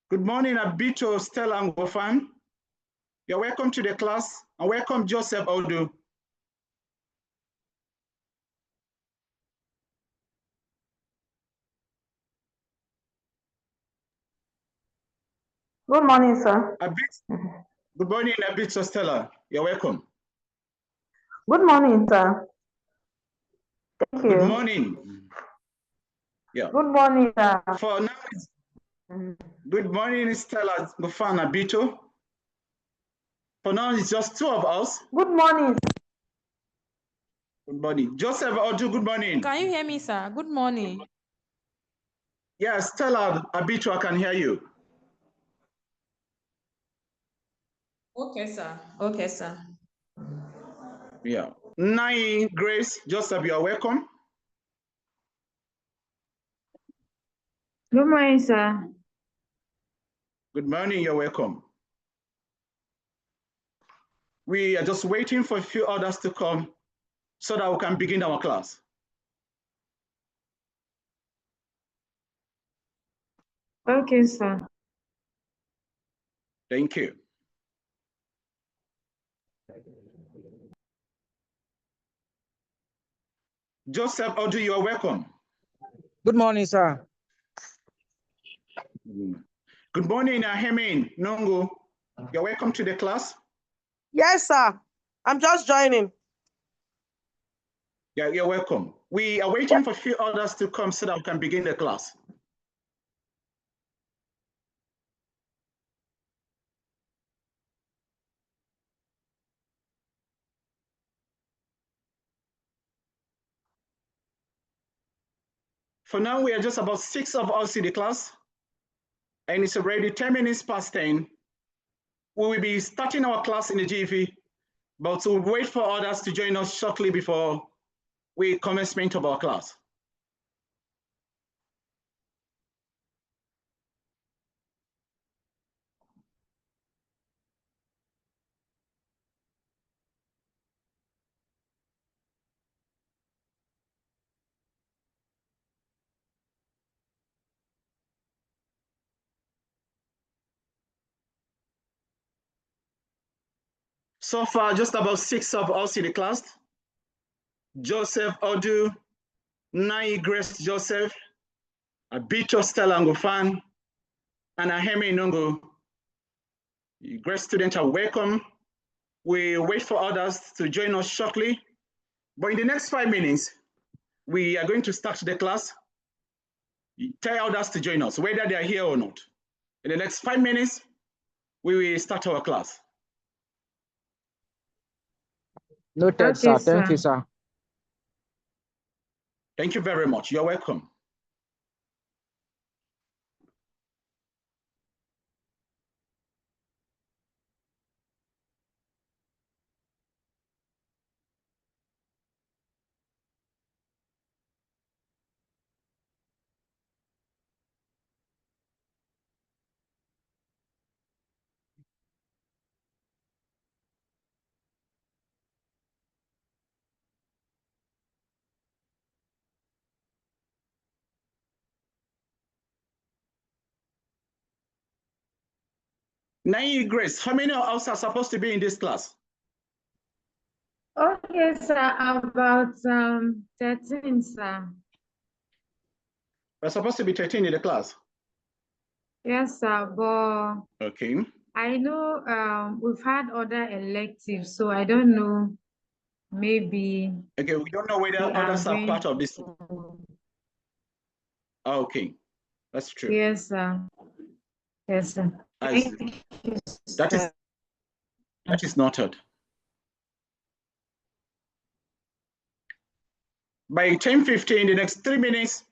Good morning, Abito, Stella, and Gofan. You're welcome to the class, and welcome Joseph Odu. Good morning, sir. Good morning, Abito, Stella. You're welcome. Good morning, sir. Thank you. Good morning. Yeah. Good morning, sir. For now, good morning, Stella, Gofan, Abito. For now, it's just two of us. Good morning. Good morning. Joseph Odu, good morning. Can you hear me, sir? Good morning. Yeah, Stella, Abito, I can hear you. Okay, sir. Okay, sir. Yeah. Nai, Grace, Joseph, you're welcome. Good morning, sir. Good morning, you're welcome. We are just waiting for a few others to come so that we can begin our class. Okay, sir. Thank you. Joseph Odu, you are welcome. Good morning, sir. Good morning, Hemin Nongo. You're welcome to the class. Yes, sir. I'm just joining. Yeah, you're welcome. We are waiting for a few others to come so that we can begin the class. For now, we are just about 6 of us in the class, and it's already 10 minutes past 10. We will be starting our class in the GV, but we'll wait for others to join us shortly before we commencement of our class. So far, just about 6 of us in the class. Joseph Odu, Nai Grace Joseph, Abito Stella Ngofan, and Aheme Nungu. Great students are welcome. We wait for others to join us shortly. But in the next 5 minutes, we are going to start the class. Tell others to join us, whether they are here or not. In the next 5 minutes, we will start our class. Noted, Okay, sir. sir. Thank you, sir. Thank you very much. You're welcome. Nai Grace, how many of us are supposed to be in this class? Okay, sir. About 13, sir. We're supposed to be 13 in the class. Yes, sir. But Okay. I know we've had other electives, so I don't know. Maybe. Okay, we don't know whether others are part of this. Okay, that's true. Yes, sir. Yes, sir. I see. That is noted. By 10:15, the next 3 minutes,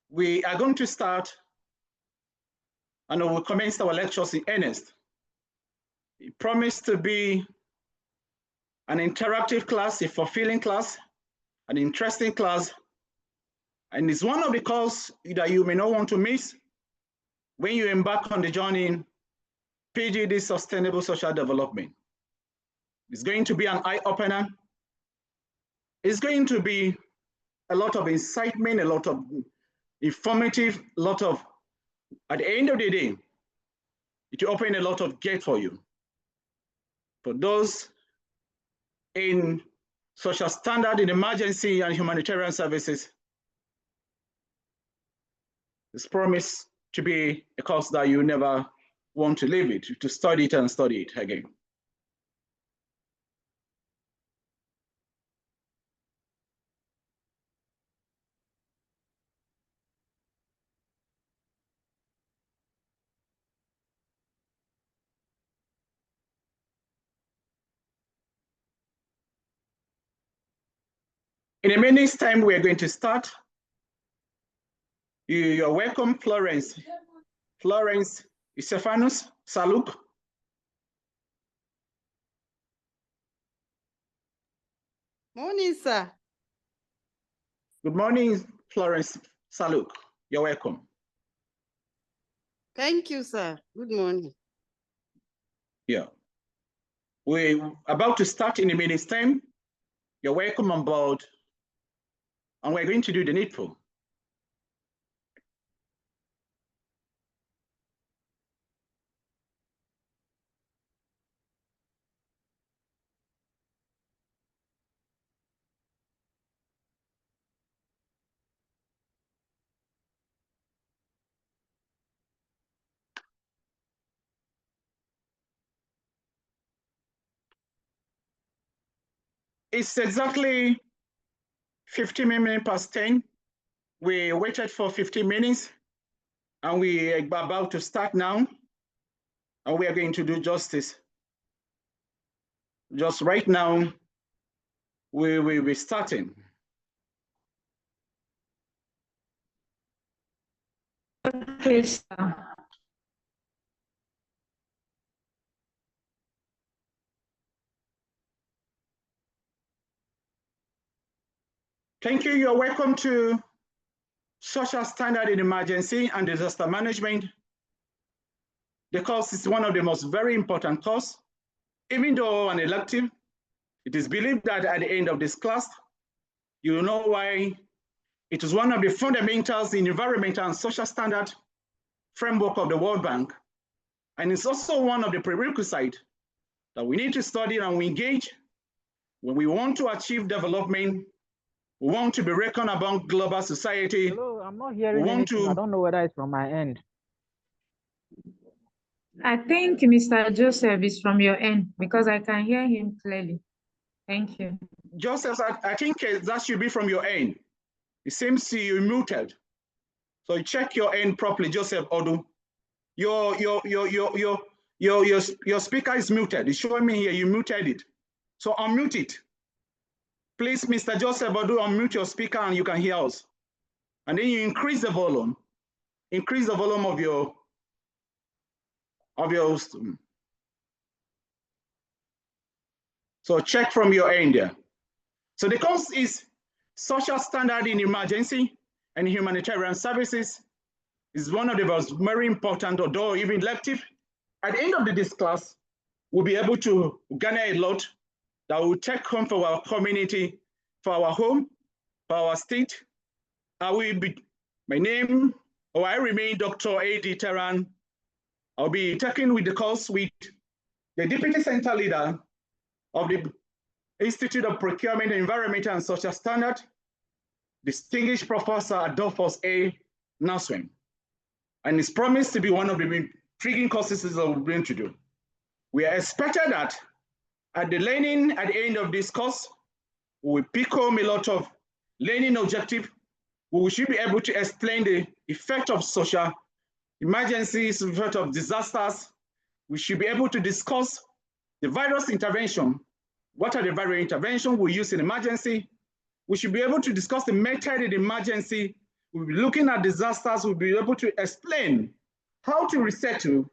we are going to start and we will commence our lectures in earnest. It promised to be an interactive class, a fulfilling class, an interesting class, and it's one of the calls that you may not want to miss when you embark on the journey in PGD Sustainable Social Development. It's going to be an eye-opener. It's going to be a lot of incitement, a lot of informative, a lot of, at the end of the day, it will open a lot of gates for you. For those in social standard, in emergency and humanitarian services, it's promised to be a course that you never want to leave it, to study it and study it again. In a minute's time, we are going to start. You're welcome, Florence. Florence Stephanus Saluk. Morning, sir. Good morning, Florence Saluk. You're welcome. Thank you, sir. Good morning. Yeah. We're about to start in a minute's time. You're welcome on board. And we're going to do the needful. It's exactly 15 minutes past 10. We waited for 15 minutes and we are about to start now. And we are going to do justice. Just right now, we will be starting. Okay, sir. Thank you. You're welcome to Social Standard in Emergency and Disaster Management. The course is one of the most very important courses. Even though an elective, it is believed that at the end of this class, you will know why it is one of the fundamentals in environmental and social standard framework of the World Bank. And it's also one of the prerequisites that we need to study and we engage when we want to achieve development. We want to be reckoned among global society. Hello, I'm not hearing anything. I don't know whether it's from my end. I think Mr. Joseph is from your end because I can hear him clearly. Thank you. Joseph, I think that should be from your end. It seems you're muted. So you check your end properly, Joseph Odu. Your speaker is muted. It's showing me here you muted it. So unmute it. Please, Mr. Joseph Odu, unmute your speaker and you can hear us. And then you increase the volume. Increase the volume of your so check from your end there. So the course is Social Standard in Emergency and Humanitarian Services. Is one of the most very important, although even elective. At the end of this class, we'll be able to garner a lot that will take home for our community, for our home, for our state. I remain Dr. A.D. Terran. I'll be taking with the course with the Deputy Center Leader of the Institute of Procurement, Environmental and Social Standard, distinguished Professor Adolphus A. Naswem. And it's promised to be one of the intriguing courses that we're going to do. We are expected that at the end of this course, we will pick home a lot of learning objective. We should be able to explain the effect of social emergencies, the effect of disasters. We should be able to discuss the various intervention. What are the various interventions we use in emergency? We should be able to discuss the method in emergency. We'll be looking at disasters. We'll be able to explain how to resettle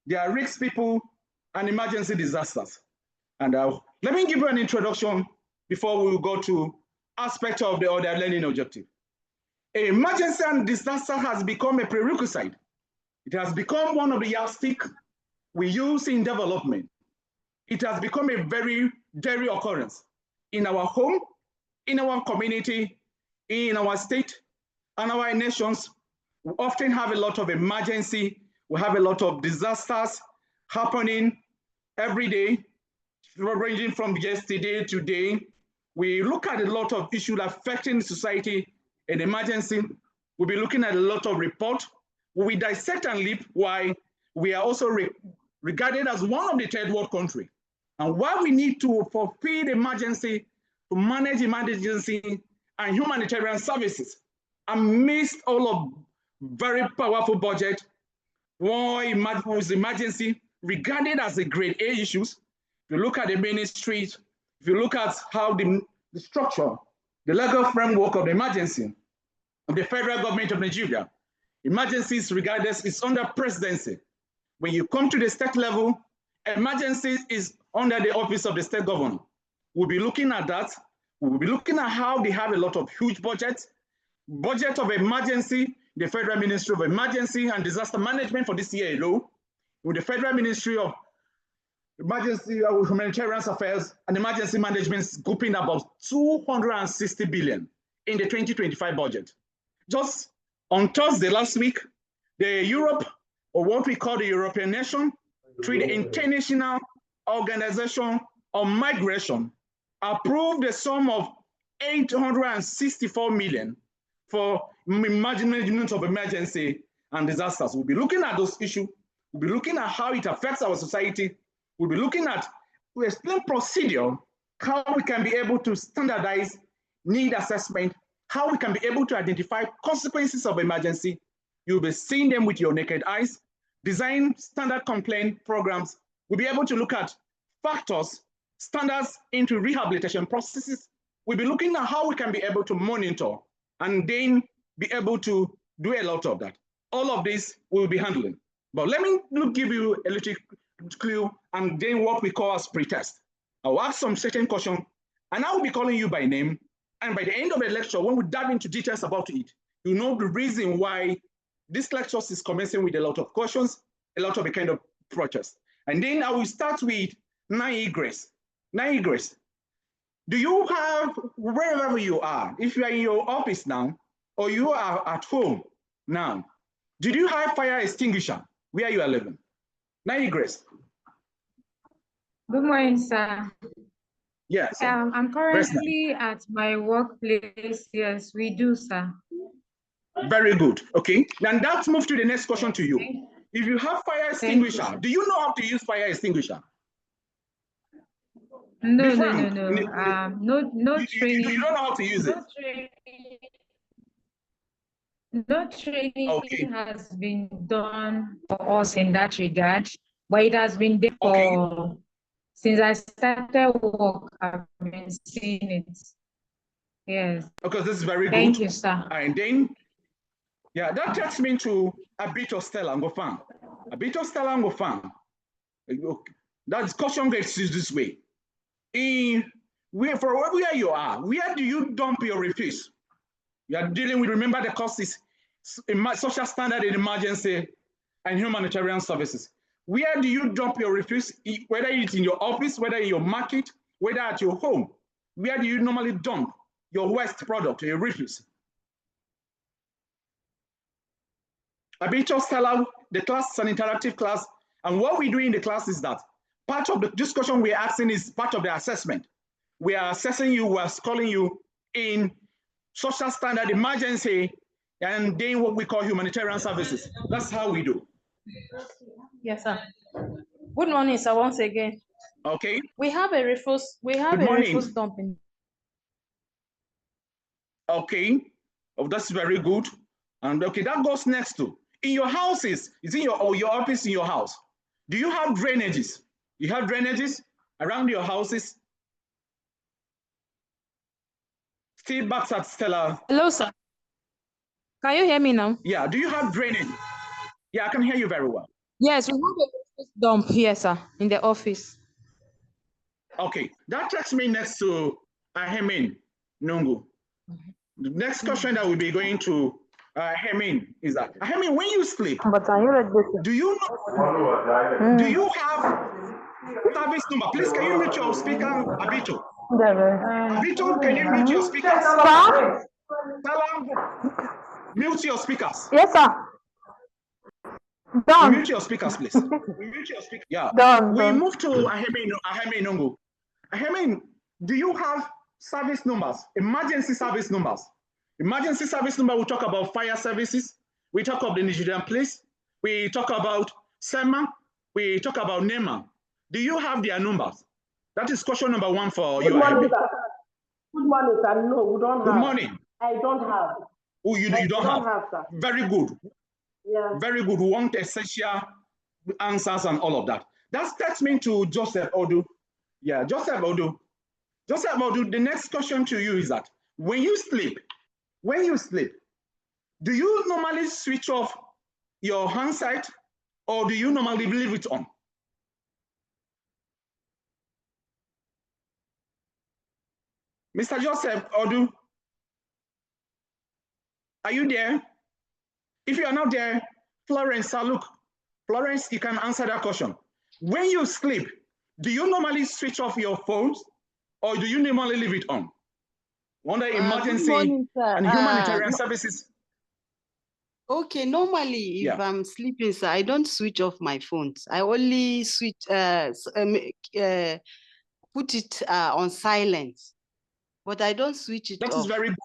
their risk people and emergency disasters. And let me give you an introduction before we go to aspect of the other learning objective. Emergency and disaster has become a prerequisite. It has become one of the yardstick we use in development. It has become a very daily occurrence in our home, in our community, in our state, and our nations. We often have a lot of emergency We have a lot of disasters happening every day, ranging from yesterday to today. We look at a lot of issues affecting society in emergency. We'll be looking at a lot of reports. We dissect and leap why we are also regarded as one of the third world country, and why we need to fulfill the emergency, to manage emergency and humanitarian services amidst all of very powerful budget. War emergency regarded as a grade A issues. If you look at the ministries, if you look at how the structure, the legal framework of the emergency of the federal government of Nigeria, emergencies regardless is under presidency. When you come to the state level, emergency is under the office of the state governor. We'll be looking at that. We'll be looking at how they have a lot of huge budget of emergency, the Federal Ministry of Emergency and Disaster Management for this year alone, with the Federal Ministry of Emergency Humanitarian Affairs and Emergency Management scooping about 260 billion in the 2025 budget. Just on Thursday last week, the Europe, or what we call the European nation, through the International Organization on Migration, approved a sum of 864 million for management of emergency and disasters. We'll be looking at those issues. We'll be looking at how it affects our society. We'll be looking at, to explain procedure, how we can be able to standardize need assessment, how we can be able to identify consequences of emergency. You'll be seeing them with your naked eyes. Design standard complaint programs. We'll be able to look at factors, standards into rehabilitation processes. We'll be looking at how we can be able to monitor and then be able to do a lot of that. All of this we'll be handling. But let me give you a little clue and then what we call as pretest. I'll ask some certain questions and I will be calling you by name. And by the end of the lecture, when we dive into details about it, you know the reason why this lecture is commencing with a lot of questions, a lot of a kind of protest. And then I will start with Grace. Grace, do you have, wherever you are, if you are in your office now, or you are at home now, did you have fire extinguisher where you are living? Grace. Good morning, sir. Yes. I'm currently at my workplace. Yes, we do, sir. Very good. Okay. And let's move to the next question to you. If you have fire extinguisher, do you know how to use fire extinguisher? No, no training. You don't know how to use it. No training has been done for us in that regard, but it has been there for since I started work. I've been seeing it. Yes. Okay, this is very good. Thank you, sir. And then, yeah, that takes me to Abito Stella Ngofan. Abito Stella Ngofan. That discussion gets used this way. For where you are, where do you dump your refuse? You are dealing with, remember the costs, social standard in emergency and humanitarian services. Where do you dump your refuse, whether it's in your office, whether in your market, whether at your home? Where do you normally dump your waste product, your refuse? Abito Stella, the class is an interactive class, and what we do in the class is that part of the discussion we're asking is part of the assessment. We are assessing you, we're scoring you in social standard emergency, and then what we call humanitarian services. That's how we do. Yes, sir. Good morning, sir, once again. Okay. We have a refuse dumping. Okay. Oh, that's very good. And okay, that goes next to, in your houses, is in your office, in your house, do you have drainages? You have drainages around your houses? Still back at Stella. Hello, sir. Can you hear me now? Yeah, do you have drainage? Yeah, I can hear you very well. Yes, we have a dump here, sir, in the office. Okay, that takes me next to Ahemin Nungu. The next question that we'll be going to Ahemin is that, Ahemin, when you sleep, do you know, do you have service number? Please, can you mute your speaker, Abito? Abito, can you mute your speakers? Mute your speakers. Yes, sir. Done. Mute your speakers, please. Mute your speakers. Yeah. Done. We move to Aheme Nongo. Aheme, do you have service numbers, emergency service numbers? Emergency service number, we talk about fire services. We talk about the Nigerian police. We talk about SEMA. We talk about NEMA. Do you have their numbers? That is question number one for you, Aheme. Good morning, sir. No, we don't have. Good morning. I don't have. Oh, you don't have, sir. Very good. Yeah. Very good. We want essential answers and all of that. That takes me to Joseph Odu. Yeah, Joseph Odu. Joseph Odu, the next question to you is that when you sleep, do you normally switch off your handset or do you normally leave it on? Mr. Joseph Odu, are you there? If you are not there, Florence, look, Florence, you can answer that question. When you sleep, do you normally switch off your phones or do you normally leave it on? Under emergency and humanitarian services. Okay, normally if I'm sleeping, sir, I don't switch off my phones. I only switch, put it on silent, but I don't switch it off. That is very good.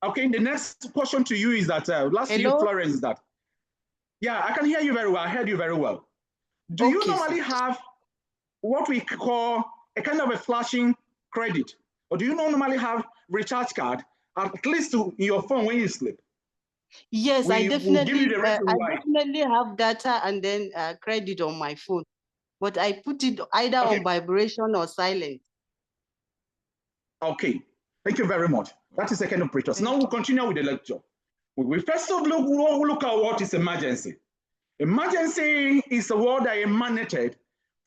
Okay, the next question to you is that, lastly, Florence, is that, yeah, I can hear you very well. I heard you very well. Do you normally have what we call a kind of a flashing credit? Or do you normally have recharge card, at least in your phone when you sleep? Yes, I definitely have data and then credit on my phone, but I put it either on vibration or silent. Okay, thank you very much. That is a kind of pretext. Now we'll continue with the lecture. We first of all look at what is emergency. Emergency is a word that emanated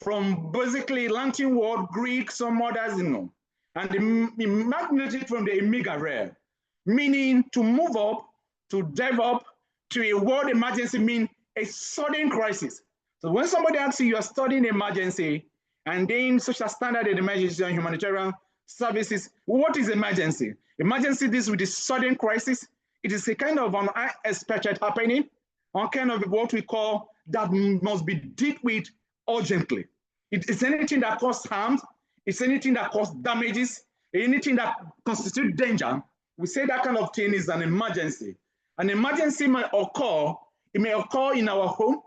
from basically Latin word, Greek, some others, you know, and emanated from the Imiga rare, meaning to move up, to develop, to a word emergency mean a sudden crisis. So when somebody asks you are studying emergency and then social standard in emergency and humanitarian services, what is emergency? Emergency deals with a sudden crisis. It is a kind of an unexpected happening, or kind of what we call that must be dealt with urgently. It's anything that causes harm, it's anything that causes damages, anything that constitutes danger. We say that kind of thing is an emergency. An emergency may occur, it may occur in our home,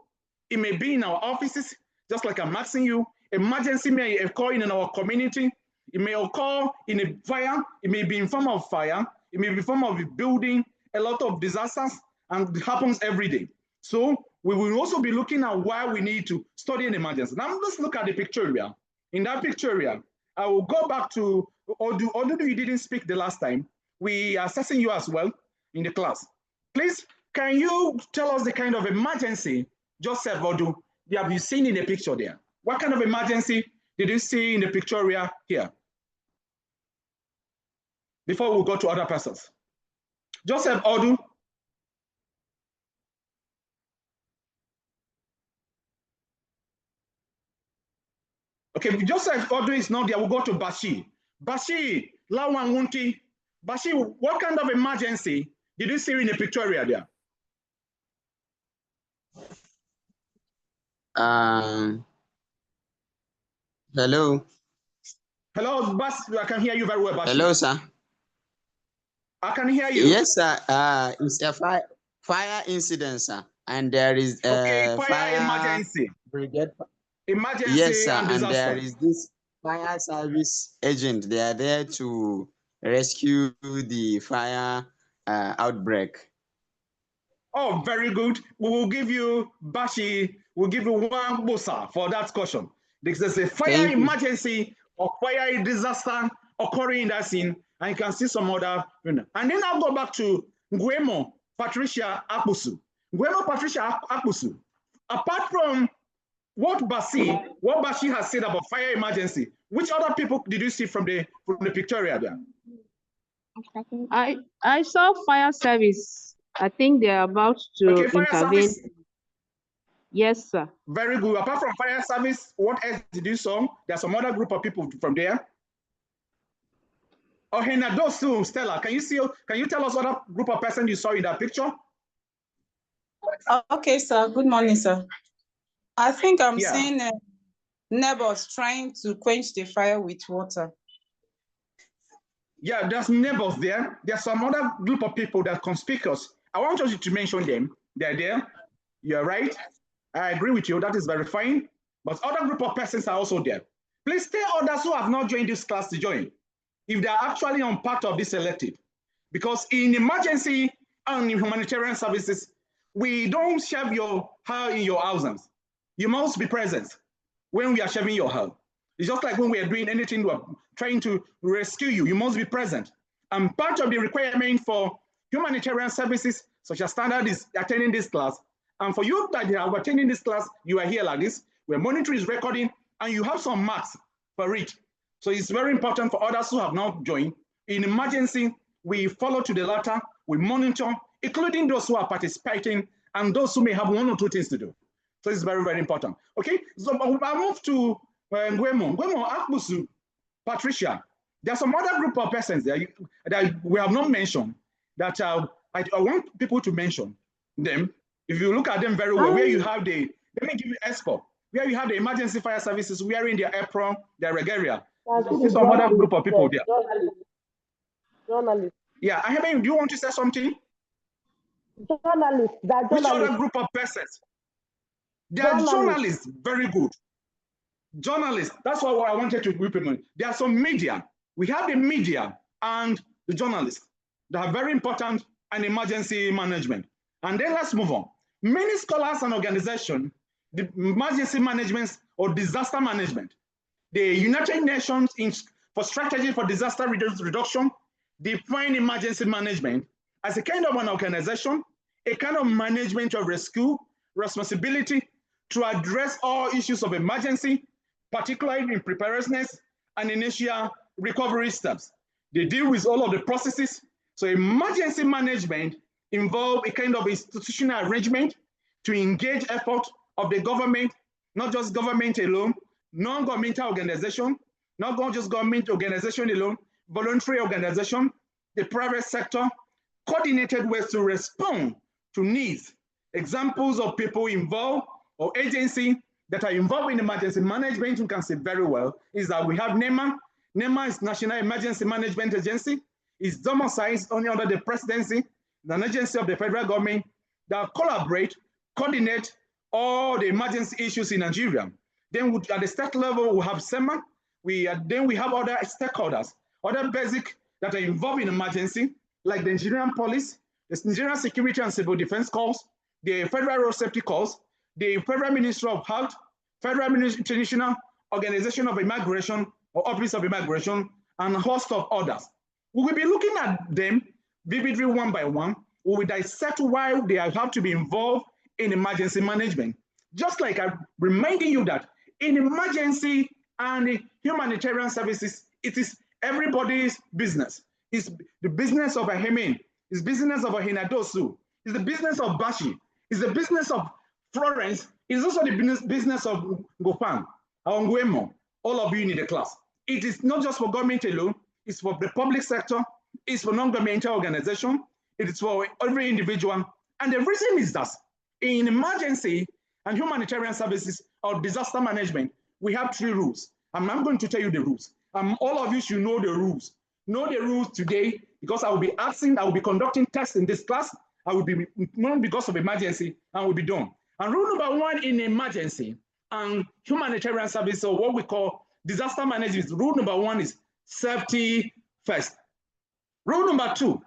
it may be in our offices, just like I'm asking you. Emergency may occur in our community, it may occur in a fire, it may be in form of fire, it may be in form of a building, a lot of disasters, and it happens every day. So we will also be looking at why we need to study an emergency. Now let's look at the pictorial. In that pictorial, I will go back to Odu, you didn't speak the last time. We are assessing you as well in the class. Please, can you tell us the kind of emergency, Joseph Odu, that have you seen in the picture there? What kind of emergency did you see in the pictorial here? Before we go to other persons. Joseph Odu. Okay, Joseph Odu is not there. We'll go to Bashi. Bashi, Lawan Wunti. Bashi, what kind of emergency did you see in the pictorial there? Hello. Hello, Bas. I can hear you very well, Bashi. Hello, sir. I can hear you. Yes, sir. It's a fire incident, sir, and there is a fire emergency. Brigade. Emergency. Yes, sir, and there is this fire service agent. They are there to rescue the fire outbreak. Oh, very good. We will give you, Bashi, we'll give you one bosa for that question. There's a fire emergency or fire disaster occurring in that scene, and you can see some other, you know. And then I'll go back to Nguemo Patricia Akbusu. Nguemo Patricia Akbusu. Apart from what Bashi has said about fire emergency, which other people did you see from the pictorial there? I saw fire service. I think they're about to intervene. Service. Yes, sir. Very good. Apart from fire service, what else did you saw? There's some other group of people from there. Oh, Henadosu, Stella, can you tell us what group of person you saw in that picture? Okay, sir. Good morning, sir. I think I'm seeing neighbors trying to quench the fire with water. Yeah, there's neighbors there. There's some other group of people that are conspicuous. I want you to mention them. They're there. You're right. I agree with you. That is very fine. But other group of persons are also there. Please tell others who have not joined this class to join, if they're actually on part of this elective. Because in emergency and in humanitarian services, we don't shove your hair in your thousands. You must be present when we are shaving your hair. It's just like when we are doing anything, we're trying to rescue you, you must be present. And part of the requirement for humanitarian services, such as standard, is attending this class. And for you that are attending this class, you are here like this, where monitoring is recording, and you have some marks for it. So it's very important for others who have not joined. In emergency, we follow to the letter, we monitor, including those who are participating and those who may have one or two things to do. So it's very, very important. Okay, so I'll move to Nguemo, Akbusu, Patricia. There's some other group of persons there that we have not mentioned that I want people to mention them. If you look at them very well, where you have the, let me give you ESPO, where you have the emergency fire services wearing their apron, their regalia. There's some other group of people there. Journalists. Yeah, I mean, do you want to say something? Journalists. Which other group of persons? They are journalists, very good. Journalists, that's what I wanted to implement. There are some media. We have the media and the journalists that are very important in emergency management. And then let's move on. Many scholars and organizations, the emergency management or disaster management, the United Nations for Strategy for Disaster Reduction define emergency management as a kind of an organization, a kind of management of rescue, responsibility to address all issues of emergency, particularly in preparedness and initial recovery steps. They deal with all of the processes. So emergency management involves a kind of institutional arrangement to engage effort of the government, not just government alone, non-governmental organization, not just government organization alone, voluntary organization, the private sector, coordinated ways to respond to needs. Examples of people involved or agency that are involved in emergency management, you can see very well, is that we have NEMA. NEMA is National Emergency Management Agency. It's domiciled only under the presidency, an agency of the federal government that collaborate, coordinate all the emergency issues in Nigeria. Then at the state level, we have SEMA. Then we have other stakeholders, other basic that are involved in emergency, like the Nigerian Police, the Nigerian Security and Civil Defense Corps, the Federal Road Safety Corps, the Federal Ministry of Health, Federal International Organization of Immigration or Office of Immigration, and a host of others. We will be looking at them vividly one by one. We will dissect why they have to be involved in emergency management. Just like I'm reminding you that in emergency and humanitarian services, it is everybody's business. It's the business of Ahemen, it's business of Ahinadosu, it's the business of Bashi, it's the business of Florence, it's also the business of Gopang, Nguemo, all of you in the class. It is not just for government alone, it's for the public sector, it's for non-governmental organization, it is for every individual. And the reason is that in emergency and humanitarian services or disaster management, we have 3 rules. I'm going to tell you the rules. All of you should know the rules. Know the rules today, because I will be conducting tests in this class. I will be known because of emergency, and will be done. And rule number 1 in emergency and humanitarian service, or what we call disaster management, rule number 1 is safety first. Rule number 2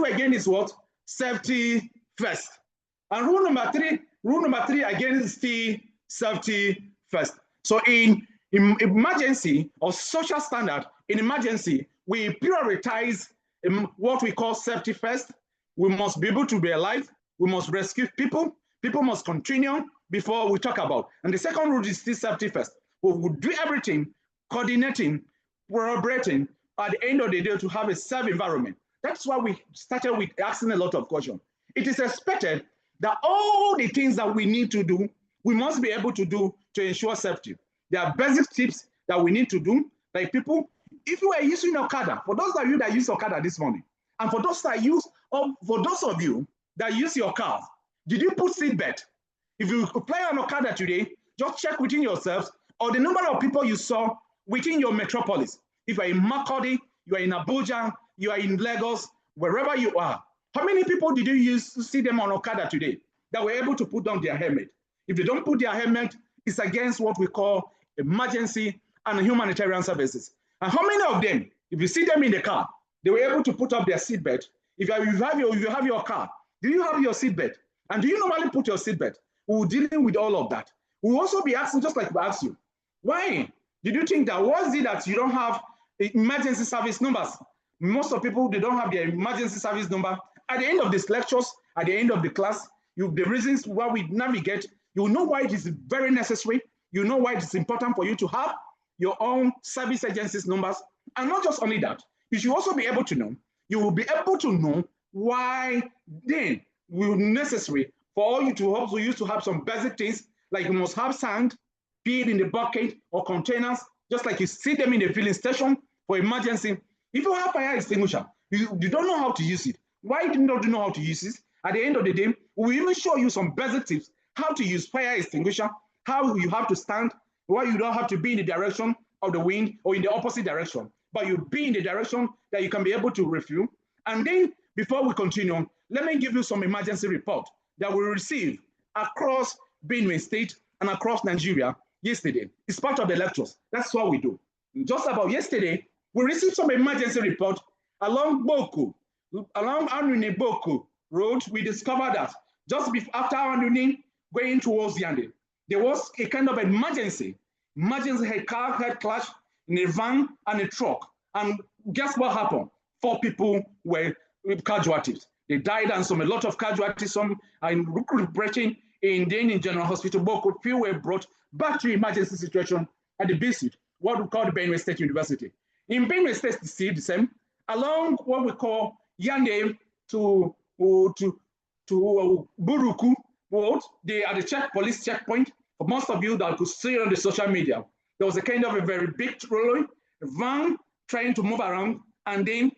again is what? Safety first. And rule number three again is still safety first. So in emergency or social standard, in emergency, we prioritize what we call safety first. We must be able to be alive. We must rescue people. People must continue before we talk about. And the second rule is still safety first. We will do everything, coordinating, collaborating at the end of the day to have a safe environment. That's why we started with asking a lot of questions. It is expected that all the things that we need to do, we must be able to do to ensure safety. There are basic tips that we need to do. Like people, if you are using Okada, for those of you that use Okada this morning, and for those that use, or for those of you that use your cars, Did you put seatbelt? If you apply on Okada today, just check within yourselves or the number of people you saw within your metropolis. If you are in Makurdi, you are in Abuja, you are in Lagos, wherever you are, how many people did you see them on Okada today that were able to put down their helmet? If they don't put their helmet, it's against what we call emergency and humanitarian services. And how many of them, if you see them in the car, they were able to put up their seatbelt? If you have your car, do you have your seatbelt? And do you normally put your seatbelt? We're dealing with all of that. We'll also be asking, just like we asked you, why did you think that? Was it that you don't have emergency service numbers? Most of people, they don't have their emergency service number. At the end of these lectures, at the end of the class, the reasons why we navigate, you know why it is very necessary. You know why it is important for you to have your own service agencies numbers. And not just only that, you should also be able to know, you will be able to know why then will necessary for all you to also use to have some basic things, like you must have sand, be it in the bucket or containers, just like you see them in the filling station for emergency. If you have fire extinguisher, you don't know how to use it. Why do you not know how to use it? At the end of the day, we even show you some basic tips, how to use fire extinguisher, how you have to stand, why you don't have to be in the direction of the wind or in the opposite direction, but you be in the direction that you can be able to refuel. And then before we continue, let me give you some emergency report that we received across Benue State and across Nigeria yesterday. It's part of the lectures. That's what we do. Just about yesterday, we received some emergency report along Boku, along Anuni Boku Road. We discovered that just after Anuni, going towards Yande, there was a kind of emergency car head clash in a van and a truck. And guess what happened? 4 people were casualties. They died, and a lot of casualties, some are in recuperating in General Hospital Boku. Few were brought back to emergency situation at the BC, what we call the Benue State University. In Benue State, the same, along what we call Yande to Buruku Road, they are the police checkpoint. For most of you that could see on the social media, there was a kind of a very big trolley, a van trying to move around, and then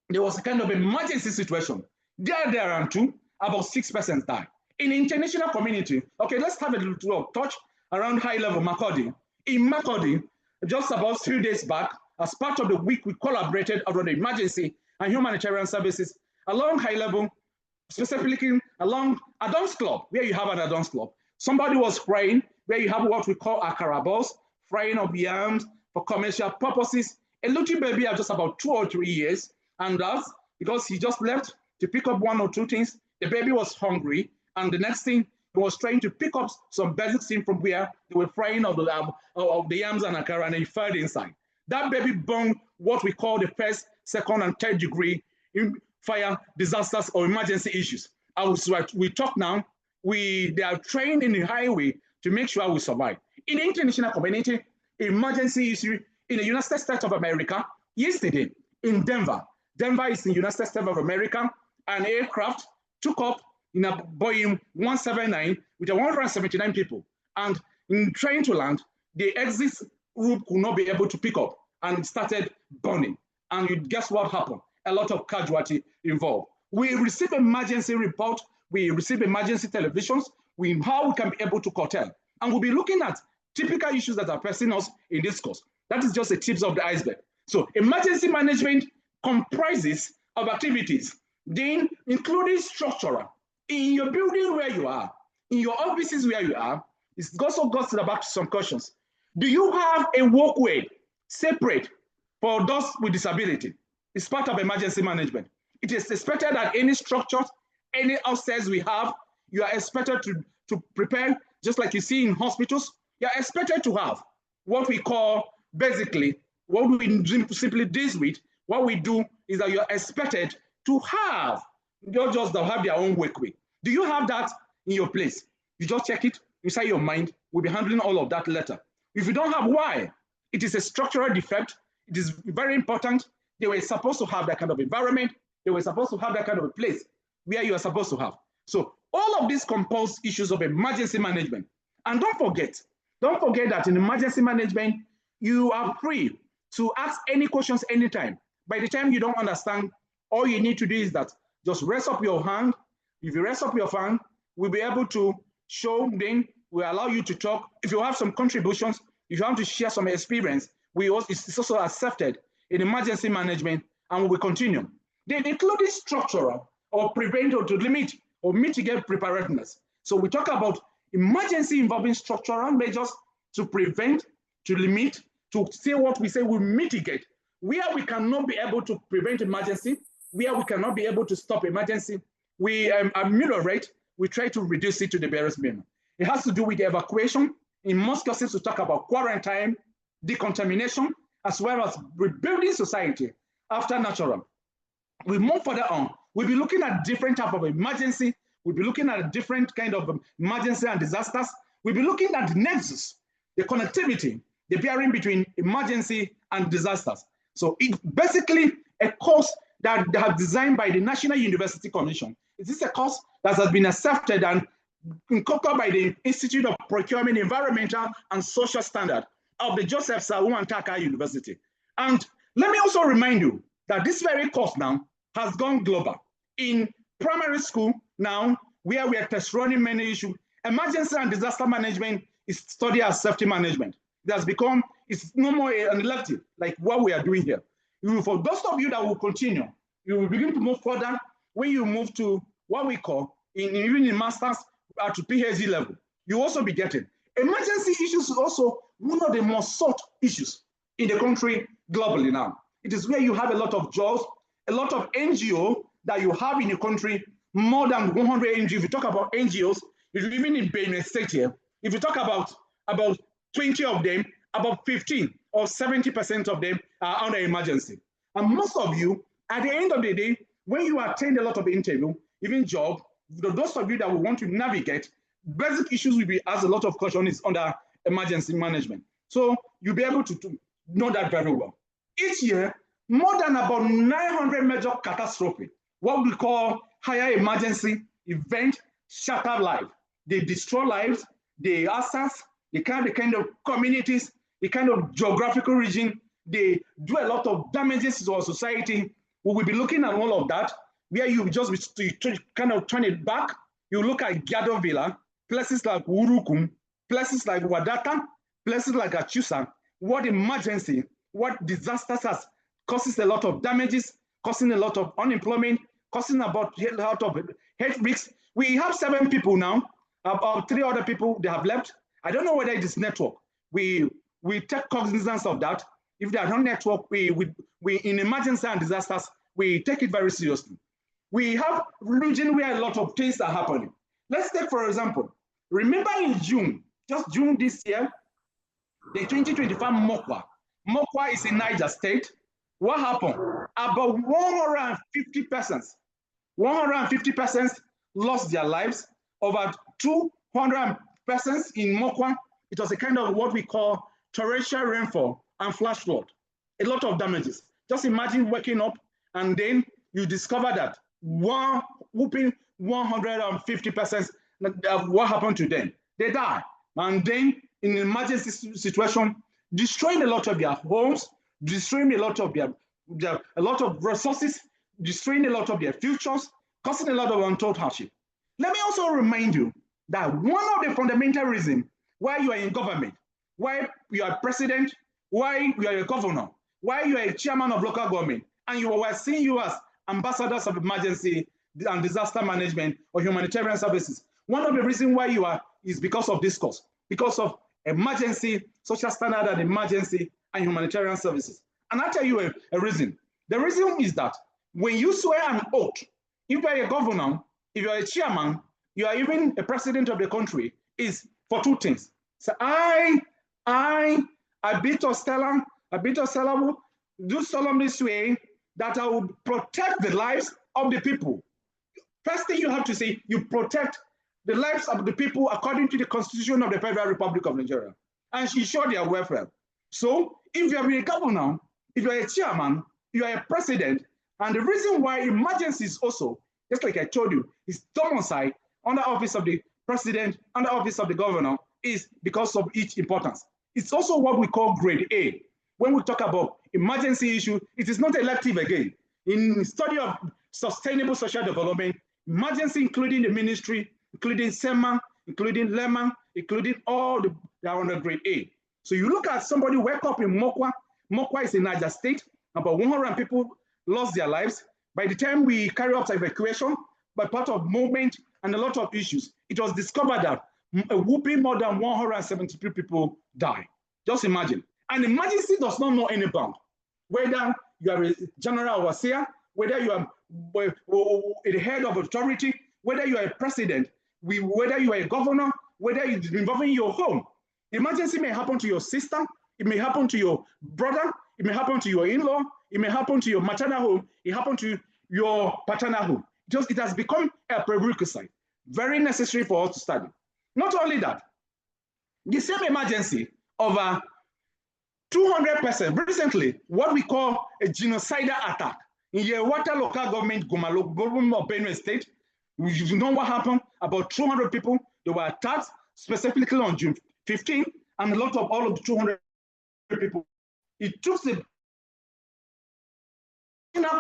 there was a kind of emergency situation. There are two, about 6 persons died. In the international community, okay, let's have a little touch around high-level Makurdi. In Makurdi, just about 3 days back, as part of the week, we collaborated around the emergency and humanitarian services along high-level, specifically along Adams Club, where you have an Adams Club. Somebody was frying, where you have what we call akarabos, frying of yams for commercial purposes. A little baby of just about 2 or 3 years, and that's because he just left to pick up 1 or 2 things. The baby was hungry, and the next thing, he was trying to pick up some basic thing from where they were frying of the yams and akara, and he fell inside. That baby burned what we call the 1st, 2nd, and 3rd degree fire disasters or emergency issues. As we talk now, they are trained in the highway to make sure we survive. In the international community, emergency issue in the United States of America, yesterday in Denver. Denver is in the United States of America. An aircraft took up in a Boeing 179 with 179 people. And in trying to land, the exit route could not be able to pick up and started burning. And guess what happened? A lot of casualty involved. We receive emergency report, we receive emergency televisions, how we can be able to curtail. And we'll be looking at typical issues that are facing us in this course. That is just the tips of the iceberg. So emergency management comprises of activities, then including structural. In your building where you are, in your offices where you are, it's also goes back to some questions. Do you have a walkway separate for those with disability? It's part of emergency management. It is expected that any structures, any upstairs we have, you are expected to prepare, just like you see in hospitals, you are expected to have what we call basically, what we simply deal with, what we do is that you are expected to have, not just to have their own walkway. Do you have that in your place? You just check it inside your mind. We'll be handling all of that later. If you don't have, why? It is a structural defect. It is very important. They were supposed to have that kind of environment. They were supposed to have that kind of a place where you are supposed to have. So all of these compose issues of emergency management. And don't forget that in emergency management, you are free to ask any questions anytime. By the time you don't understand, all you need to do is that just raise up your hand. If you raise up your hand, we'll be able to show them, we allow you to talk. If you have some contributions, if you want to share some experience, it's also accepted in emergency management, and we will continue. Then including structural or prevent or to limit or mitigate preparedness. So we talk about emergency involving structural measures to prevent, to limit, to say what we say will mitigate. Where we cannot be able to prevent emergency, where we cannot be able to stop emergency, we ameliorate, we try to reduce it to the barest minimum. It has to do with the evacuation. In most cases, we talk about quarantine, decontamination, as well as rebuilding society after natural. We move further on. We'll be looking at different type of emergency. We'll be looking at a different kind of emergency and disasters. We'll be looking at the nexus, the connectivity, the bearing between emergency and disasters. So it's basically a course that they have designed by the National University Commission. It is a course that has been accepted and incorporated by the Institute of Procurement, Environmental and Social Standard of the Joseph Sawu Antaka University. And let me also remind you that this very course now has gone global. In primary school now, where we are test running many issues, emergency and disaster management is studied as safety management. It has become, it's no more an elective like what we are doing here. For those of you that will continue, you will begin to move further when you move to what we call, even in masters to PhD level, you also be getting. Emergency issues is also one of the most sought issues in the country globally now. It is where you have a lot of jobs, a lot of NGO that you have in the country, more than 100 NGOs. If you talk about NGOs, even in Benin State here, if you talk about 20 of them, about 15 or 70% of them are under emergency. And most of you, at the end of the day, when you attend a lot of interview, even job, those of you that will want to navigate, basic issues will be as a lot of question is under emergency management. So you'll be able to know that very well. Each year, more than about 900 major catastrophe, what we call higher emergency event, shatter life. They destroy lives, they assess, they kind of communities, the kind of geographical region, they do a lot of damages to our society. We will be looking at all of that, where you just kind of turn it back. You look at Gado Villa, places like Urukum, places like Wadata, places like Achusa, what emergency, what disasters has causes a lot of damages, causing a lot of unemployment, causing about a lot of health risks. We have 7 people now, about 3 other people, they have left. I don't know whether it is network. We take cognizance of that. If they are not network, we in emergency and disasters, we take it very seriously. We have region where a lot of things are happening. Let's take, for example, remember in June, just June this year, the 2025 Mokwa. Mokwa is in Niger State. What happened? About 150 persons lost their lives. Over 200 persons in Mokwa. It was a kind of what we call torrential rainfall and flash flood. A lot of damages. Just imagine waking up and then you discover that 150 persons, what happened to them? They die. And then in an emergency situation, destroying a lot of their homes, destroying a lot of resources, destroying a lot of their futures, causing a lot of untold hardship. Let me also remind you that one of the fundamental reasons why you are in government, why you are president, why you are a governor, why you are a chairman of local government, and you were seeing you as ambassadors of emergency and disaster management or humanitarian services. One of the reasons why you are is because of this course, because of emergency, social standard and emergency and humanitarian services. And I'll tell you a reason. The reason is that when you swear an oath, if you are a governor, if you are a chairman, you are even a president of the country, is for 2 things. So I do solemnly swear that I will protect the lives of the people. First thing you have to say, you protect the lives of the people according to the Constitution of the Federal Republic of Nigeria and ensure their welfare. So if you are a governor, if you are a chairman, you are a president, and the reason why emergencies also, just like I told you, is domiciled under office of the president, under office of the governor, is because of its importance. It's also what we call grade A. When we talk about emergency issue, it is not elective again. In study of sustainable social development, emergency including the ministry including Seman, including Lehman, including all the they are under grade A. So you look at somebody wake up in Mokwa. Mokwa is in Niger State. About 100 people lost their lives. By the time we carry out evacuation, by part of movement and a lot of issues, it was discovered that a whooping more than 173 people died. Just imagine. And emergency does not know any bound. Whether you are a general overseer, whether you are the head of authority, whether you are a president, whether you are a governor, whether it's involving your home. Emergency may happen to your sister, it may happen to your brother, it may happen to your in-law, it may happen to your maternal home, it happened to your paternal home. It has become a prerequisite, very necessary for us to study. Not only that, the same emergency of 200%, recently, what we call a genocidal attack in Yewata local government, Gumalo, of Benue State. You know what happened? About 200 people, they were attacked specifically on June 15, and a lot of all of the 200 people. It took a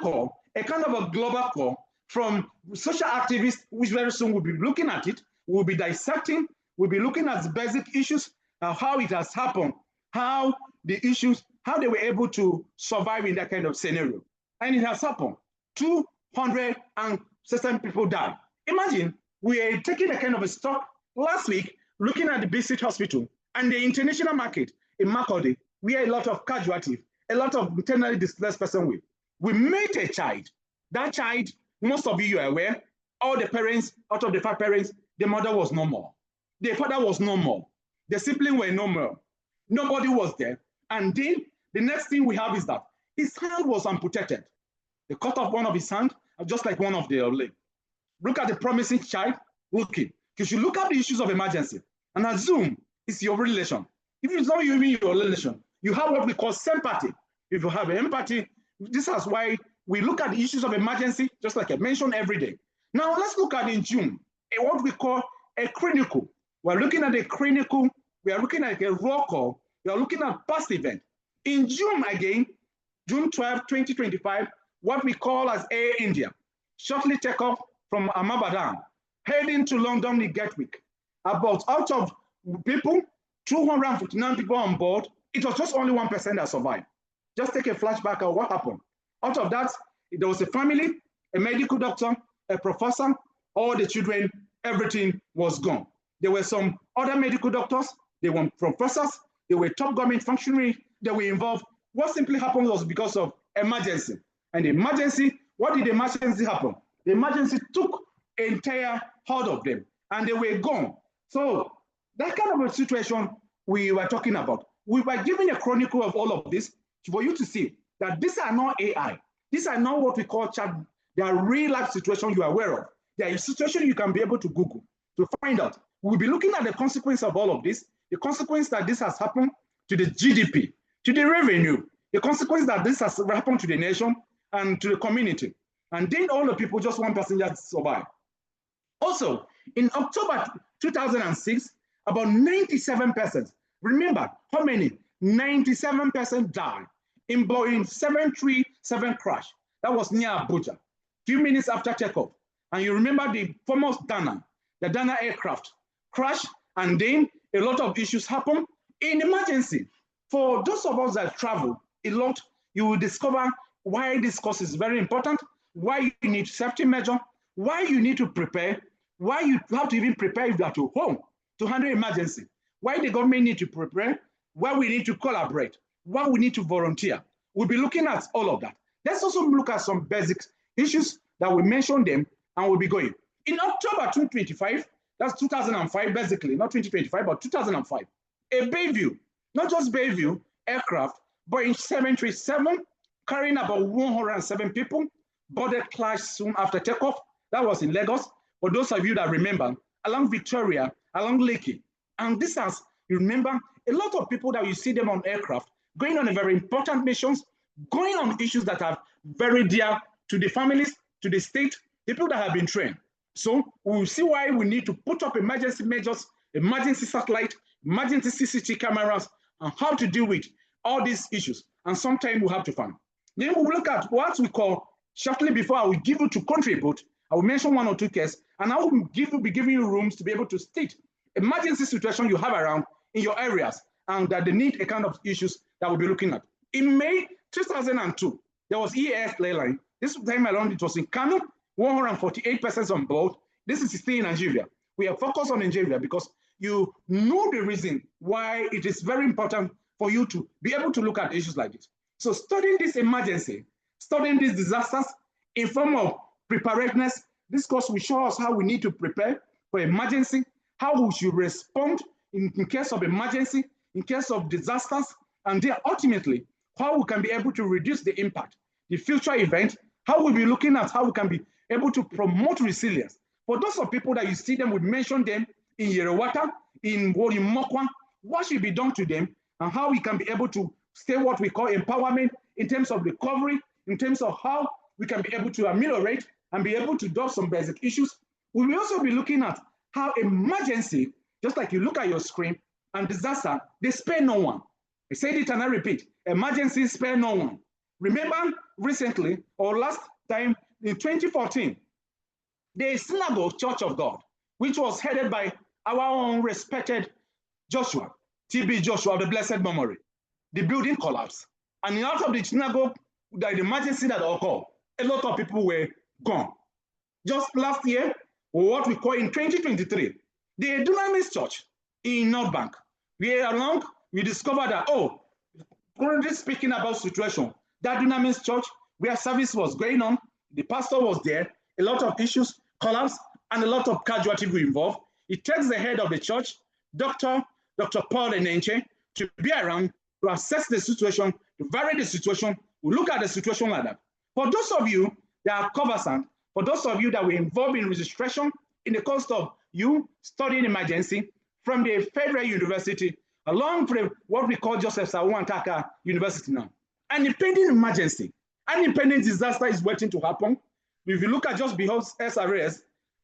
call, a kind of a global call from social activists, which very soon we'll be looking at it, we'll be dissecting, we'll be looking at the basic issues, how it has happened, how the issues, how they were able to survive in that kind of scenario. And it has happened. 207 people died. Imagine we are taking a kind of a stock last week, looking at the Basic Hospital and the international market in Makurdi, where a lot of casualties, a lot of internally displaced person with. We met a child. That child, most of you are aware, all the parents, out of the 5 parents, the mother was no more. The father was no more. The siblings were no more. Nobody was there. And then the next thing we have is that his hand was amputated. They cut off one of his hands, just like one of their legs. Look at the promising child, looking. You should look at the issues of emergency and assume it's your relation. If it's not even your relation, you have what we call sympathy. If you have empathy, this is why we look at the issues of emergency, just like I mentioned, every day. Now let's look at in June, what we call a chronicle. We're looking at a chronicle, we are looking at a roll call, we are looking at past event. In June again, June 12, 2025, what we call as Air India, shortly take off from Ahmedabad, heading to London Gatwick. About out of people, 259 people on board, it was just only 1% that survived. Just take a flashback of what happened. Out of that, there was a family, a medical doctor, a professor, all the children, everything was gone. There were some other medical doctors, they were professors, they were top government functionaries that were involved. What simply happened was because of emergency. And the emergency, what did the emergency happen? The emergency took an entire horde of them and they were gone. So that kind of a situation we were talking about. We were giving a chronicle of all of this for you to see that these are not AI. These are not what we call chat. They are real life situations you are aware of. They are situations you can be able to Google to find out. We'll be looking at the consequence of all of this, the consequence that this has happened to the GDP, to the revenue, the consequence that this has happened to the nation and to the community. And then all the people, just 1% just survived. Also, in October 2006, about 97%, remember how many? 97% died in Boeing 737 crash. That was near Abuja, few minutes after takeoff. And you remember the famous Dana, the Dana aircraft crashed, and then a lot of issues happened in emergency. For those of us that travel a lot, you will discover why this course is very important, why you need safety measure, why you need to prepare, why you have to even prepare if you are to home to handle emergency, why the government need to prepare, why we need to collaborate, why we need to volunteer. We'll be looking at all of that. Let's also look at some basic issues that we mentioned them and we'll be going. In October 2025, that's 2005 basically, not 2025, but 2005, a Bayview, not just Bayview aircraft, Boeing 737 carrying about 107 people, boarded crash soon after takeoff. That was in Lagos. For those of you that remember, along Victoria, along Lekki. And this has, you remember, a lot of people that you see them on aircraft going on a very important missions, going on issues that are very dear to the families, to the state, people that have been trained. So we'll see why we need to put up emergency measures, emergency satellite, emergency CCTV cameras, and how to deal with all these issues. And sometime we'll have to find. Then we'll look at what we call, shortly before I will give you to contribute, I will mention 1 or 2 cases, and I will be giving you rooms to be able to state emergency situation you have around in your areas, and that they need a kind of issues that we'll be looking at. In May 2002, there was EAS Leyline. This time around, it was in Kano, 148 persons on board. This is still in Nigeria. We are focused on Nigeria because you know the reason why it is very important for you to be able to look at issues like this. So studying this emergency, studying these disasters in form of preparedness, this course will show us how we need to prepare for emergency, how we should respond in case of emergency, in case of disasters, and then ultimately, how we can be able to reduce the impact, the future event, how we'll be looking at how we can be able to promote resilience. For those of people that you see them, we mention them in Yerewata, in Mokwa, what should be done to them, and how we can be able to stay what we call empowerment in terms of recovery, in terms of how we can be able to ameliorate and be able to do some basic issues. We will also be looking at how emergency, just like you look at your screen, and disaster, they spare no one. I said it and I repeat, emergencies spare no one. Remember recently, or last time in 2014, the Synagogue Church of God, which was headed by our own respected Joshua, TB Joshua of the blessed memory, the building collapsed. And out of the synagogue, the emergency that occurred, a lot of people were gone. Just last year, or what we call in 2023, the Dunamis Church in North Bank, we discovered that, currently speaking about situation, that Dunamis Church, where service was going on, the pastor was there, a lot of issues collapsed, and a lot of casualties were involved. It takes the head of the church, Dr. Paul Enenche, to be around to assess the situation, to vary the situation. We look at the situation like that. For those of you that are conversant, for those of you that were involved in registration in the course of you studying emergency from the Federal University, along with what we call Joseph Sawantaka University now, an impending emergency, an impending disaster is waiting to happen. If you look at just behind SRS,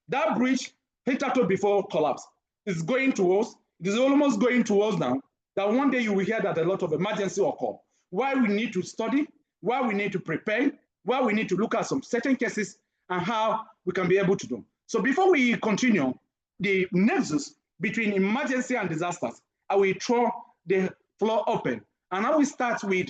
that bridge hitherto before collapse is going towards, it is almost going towards now, that one day you will hear that a lot of emergency occur. Why we need to study, why we need to prepare, why we need to look at some certain cases and how we can be able to do. So before we continue, the nexus between emergency and disasters, I will throw the floor open. And I will start with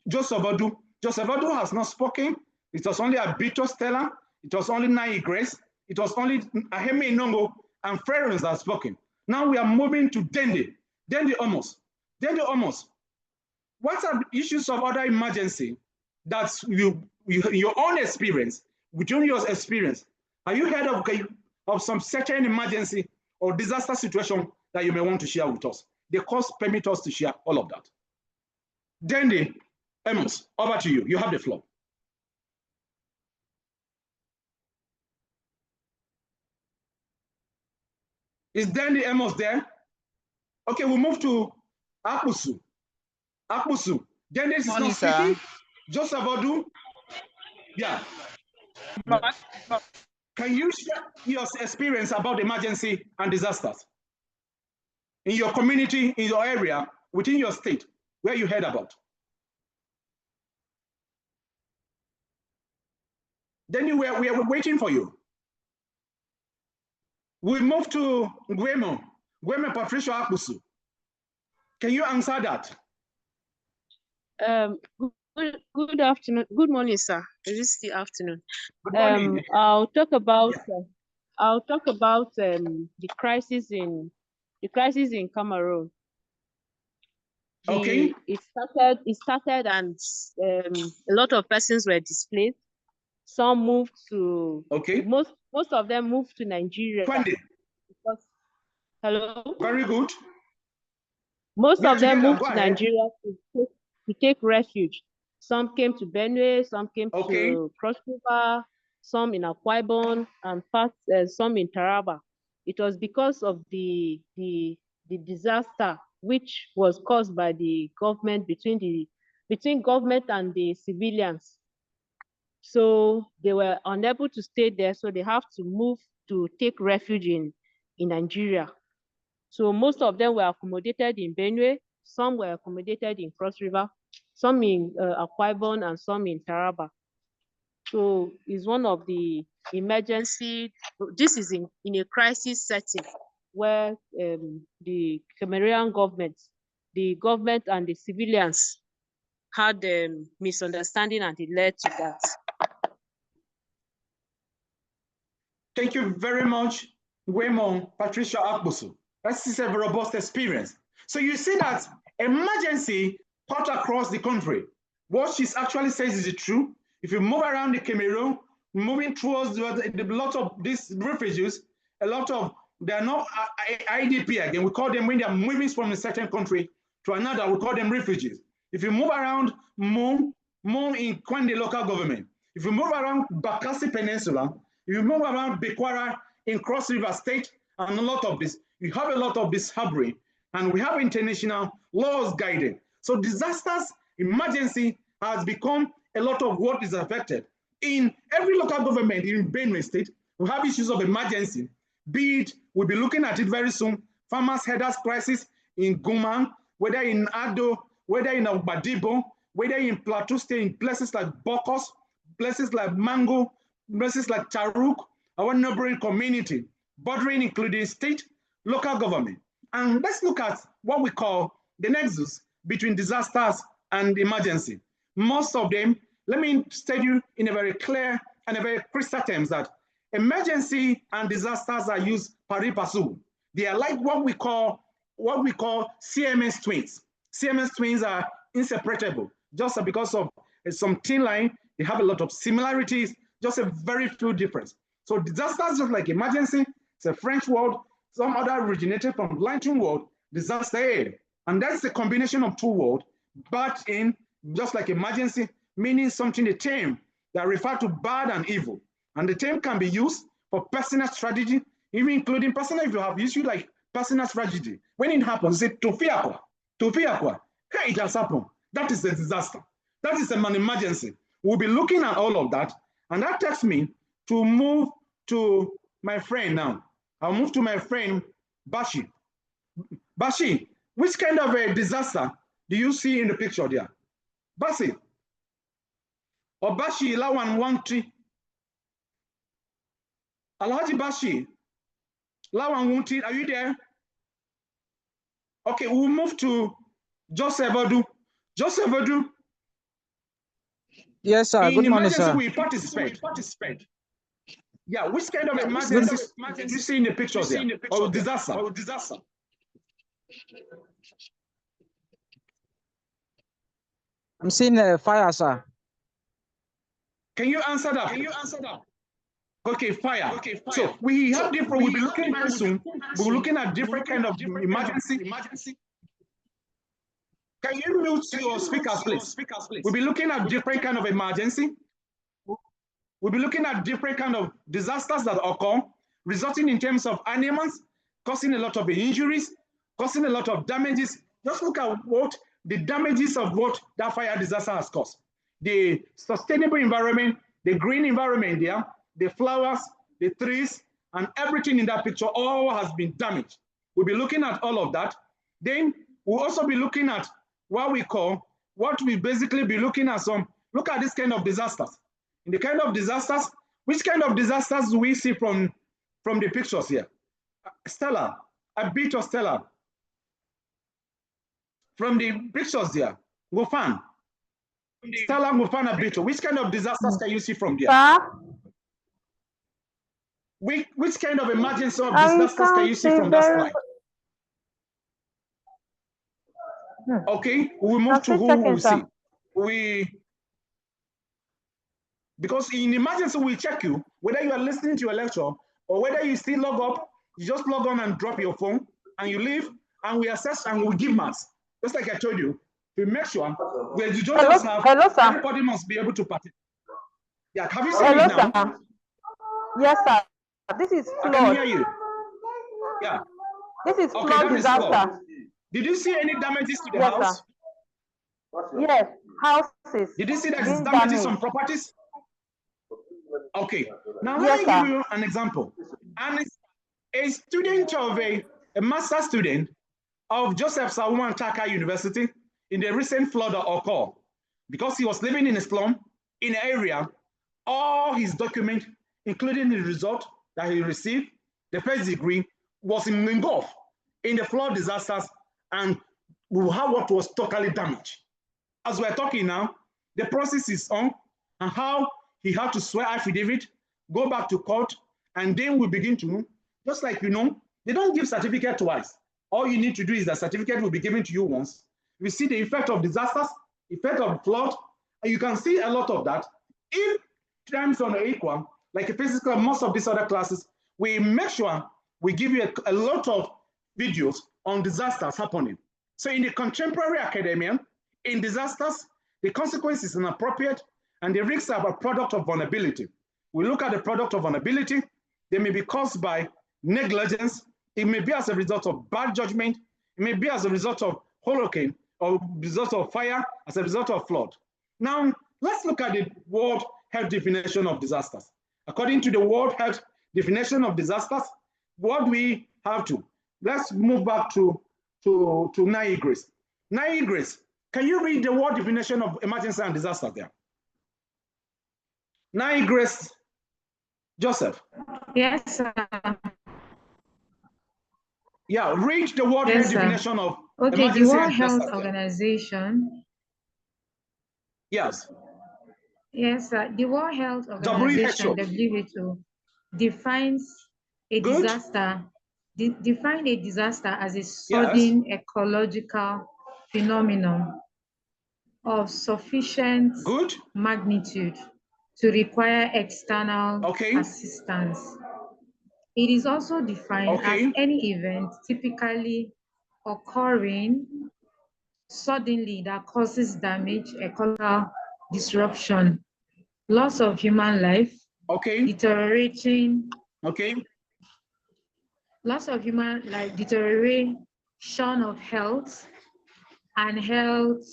Joseph Odu. Joseph Odu has not spoken. It was only Abito Stella. It was only Nai Grace. It was only Aheme Inongo and Ferens that have spoken. Now we are moving to Dende. Dende Omos. Dende Omos. What are the issues of other emergency that your own experience, within your experience, have you heard of some certain emergency or disaster situation that you may want to share with us? The course permit us to share all of that. Dende Omos, over to you. You have the floor. Is Dende Omos there? Okay, we'll move to Akbusu. Akbusu. Dende is not speaking. Joseph Odu. Yeah. Can you share your experience about emergency and disasters in your community, in your area, within your state, where you heard about? Then we are waiting for you. We move to Nguemo Patricia Akbusu. Can you answer that? Good afternoon. Good morning, sir. It is the afternoon. I'll talk about the crisis in Cameroon. Okay. It started and a lot of persons were displaced. Some moved to most of them moved to Nigeria. Because, hello? Very good. Most of them moved to Nigeria to take refuge. Some came to Benue, some came to Cross River, some in Akwa Ibom, and some in Taraba. It was because of the disaster which was caused by the government between government and the civilians. So they were unable to stay there, so they have to move to take refuge in Nigeria. So most of them were accommodated in Benue, some were accommodated in Cross River, some in Akwa Ibom, and some in Taraba. So it's one of the emergency. This is in a crisis setting where the Cameroonian government, and the civilians had a misunderstanding, and it led to that. Thank you very much, Wemon Patricia Akbusu. That is a robust experience. So you see that emergency cut across the country. What she actually says is true. If you move around the Cameroon, moving towards a lot of these refugees, they are not IDP again. We call them, when they are moving from a certain country to another, we call them refugees. If you move around Mom in Kwande local government, if you move around Bakassi Peninsula, if you move around Bekwara in Cross River State, and a lot of this, you have a lot of this harboring, and we have international laws guiding. So disasters, emergency has become a lot of what is affected. In every local government in Benue State, we have issues of emergency. Be it, we'll be looking at it very soon, farmers' headers crisis in Guman, whether in Ado, whether in Ogbadibo, whether in Plateau State, in places like Bokos, places like Mango, places like Charuk, our neighboring community, bordering including state, local government. And let's look at what we call the nexus between disasters and emergency. Most of them, let me state you in a very clear and a very crystal terms that emergency and disasters are used pari passu. They are like what we call CMS twins. CMS twins are inseparable, just because of some thin line. They have a lot of similarities, just a very few difference. So disasters, just like emergency, it's a French word. Some other originated from Latin word, disaster aid. And that's the combination of two words, but in just like emergency, meaning something, the term that refer to bad and evil. And the term can be used for personal strategy, even including personal, if you have issue like personal strategy. When it happens, say, Tofiakwa, hey, it has happened. That is a disaster. That is an emergency. We'll be looking at all of that. And that takes me to move to my friend now. I'll move to my friend, Bashi. Bashi, which kind of a disaster do you see in the picture there? Bashi. Or Bashi, Lawan Wanti. Alhaji Bashi, Lawan Wanti, are you there? Okay, we'll move to Joseph Odu. Joseph Odu. Yes, sir. Good morning, sir. We participate. Yeah, which kind of emergency do you see in the pictures there? Or disaster? I'm seeing a fire, sir. Can you answer that? Okay, fire. So we have different, we'll be looking very soon. We're looking at different kind of emergency. Can you mute your speakers, please? We'll be looking at different kind of emergency. We'll be looking at different kind of disasters that occur, resulting in terms of animals, causing a lot of injuries, causing a lot of damages. Just look at what the damages of what that fire disaster has caused. The sustainable environment, the green environment there, the flowers, the trees, and everything in that picture all has been damaged. We'll be looking at all of that. Then we'll also be looking at what we basically be looking at look at this kind of disasters. In the kind of disasters, which kind of disasters do we see from the pictures here? Stella, a bit of Stella. From the pictures there, Gofan. Stella, Gofan, a bit. Which kind of disasters can you see from there? Which kind of emergency or disasters can you see from that slide? Okay, we move to who we see. Because in emergency, we check you, whether you are listening to your lecture or whether you still log up, you just log on and drop your phone and you leave, and we assess and we give marks. Just like I told you, we make sure where you don't just have, everybody must be able to participate. Yeah, have you seen it now? Sir. Yes, sir. This is flood. I can hear you. Yeah. This is flood disaster. Did you see any damages to the house? Sir. Yes, houses. Did you see that there's damages on properties? Okay. Now let me give you an example. And a student of a master student of Joseph Sawuman Taka University in the recent flood occurred because he was living in a slum in an area. All his documents, including the result that he received, the first degree, was engulfed in the flood disasters, and we have what was totally damaged. As we're talking now, the process is on, and how he had to swear affidavit, go back to court, and then we begin to, just like they don't give certificate twice. All you need to do is that certificate will be given to you once. We see the effect of disasters, effect of flood, and you can see a lot of that. If times are equal, like a physical, most of these other classes, we make sure we give you a lot of videos on disasters happening. So in the contemporary academia, in disasters, the consequences are inappropriate and the risks are a product of vulnerability. We look at the product of vulnerability. They may be caused by negligence. It may be as a result of bad judgment. It may be as a result of hurricane or result of fire, as a result of flood. Now, let's look at the World Health definition of disasters. According to the World Health definition of disasters, what we have to, let's move back to Nai Grace. Nai Grace, can you read the World definition of emergency and disaster there? Nai Grace Joseph. Yes, sir. Yeah, read the World Health definition of emergency the World Health Organization. Yes. Yes, sir. The World Health Organization, WHO, defines a disaster. Define a disaster as a sudden ecological phenomenon of sufficient magnitude to require external assistance. It is also defined as any event typically occurring suddenly that causes damage, ecological disruption, loss of human life, deteriorating, loss of human life, deterioration of health and health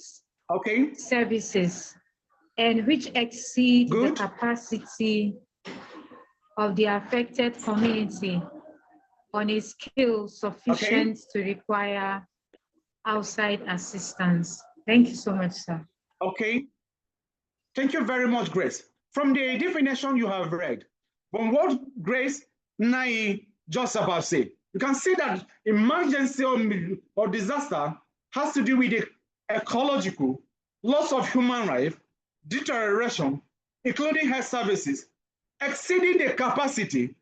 services, and which exceed the capacity of the affected community on a scale sufficient to require outside assistance. Thank you so much, sir. Okay. Thank you very much, Grace. From the definition you have read, from what Grace Nai just about said, you can see that emergency or disaster has to do with the ecological, loss of human life, deterioration, including health services, exceeding the capacity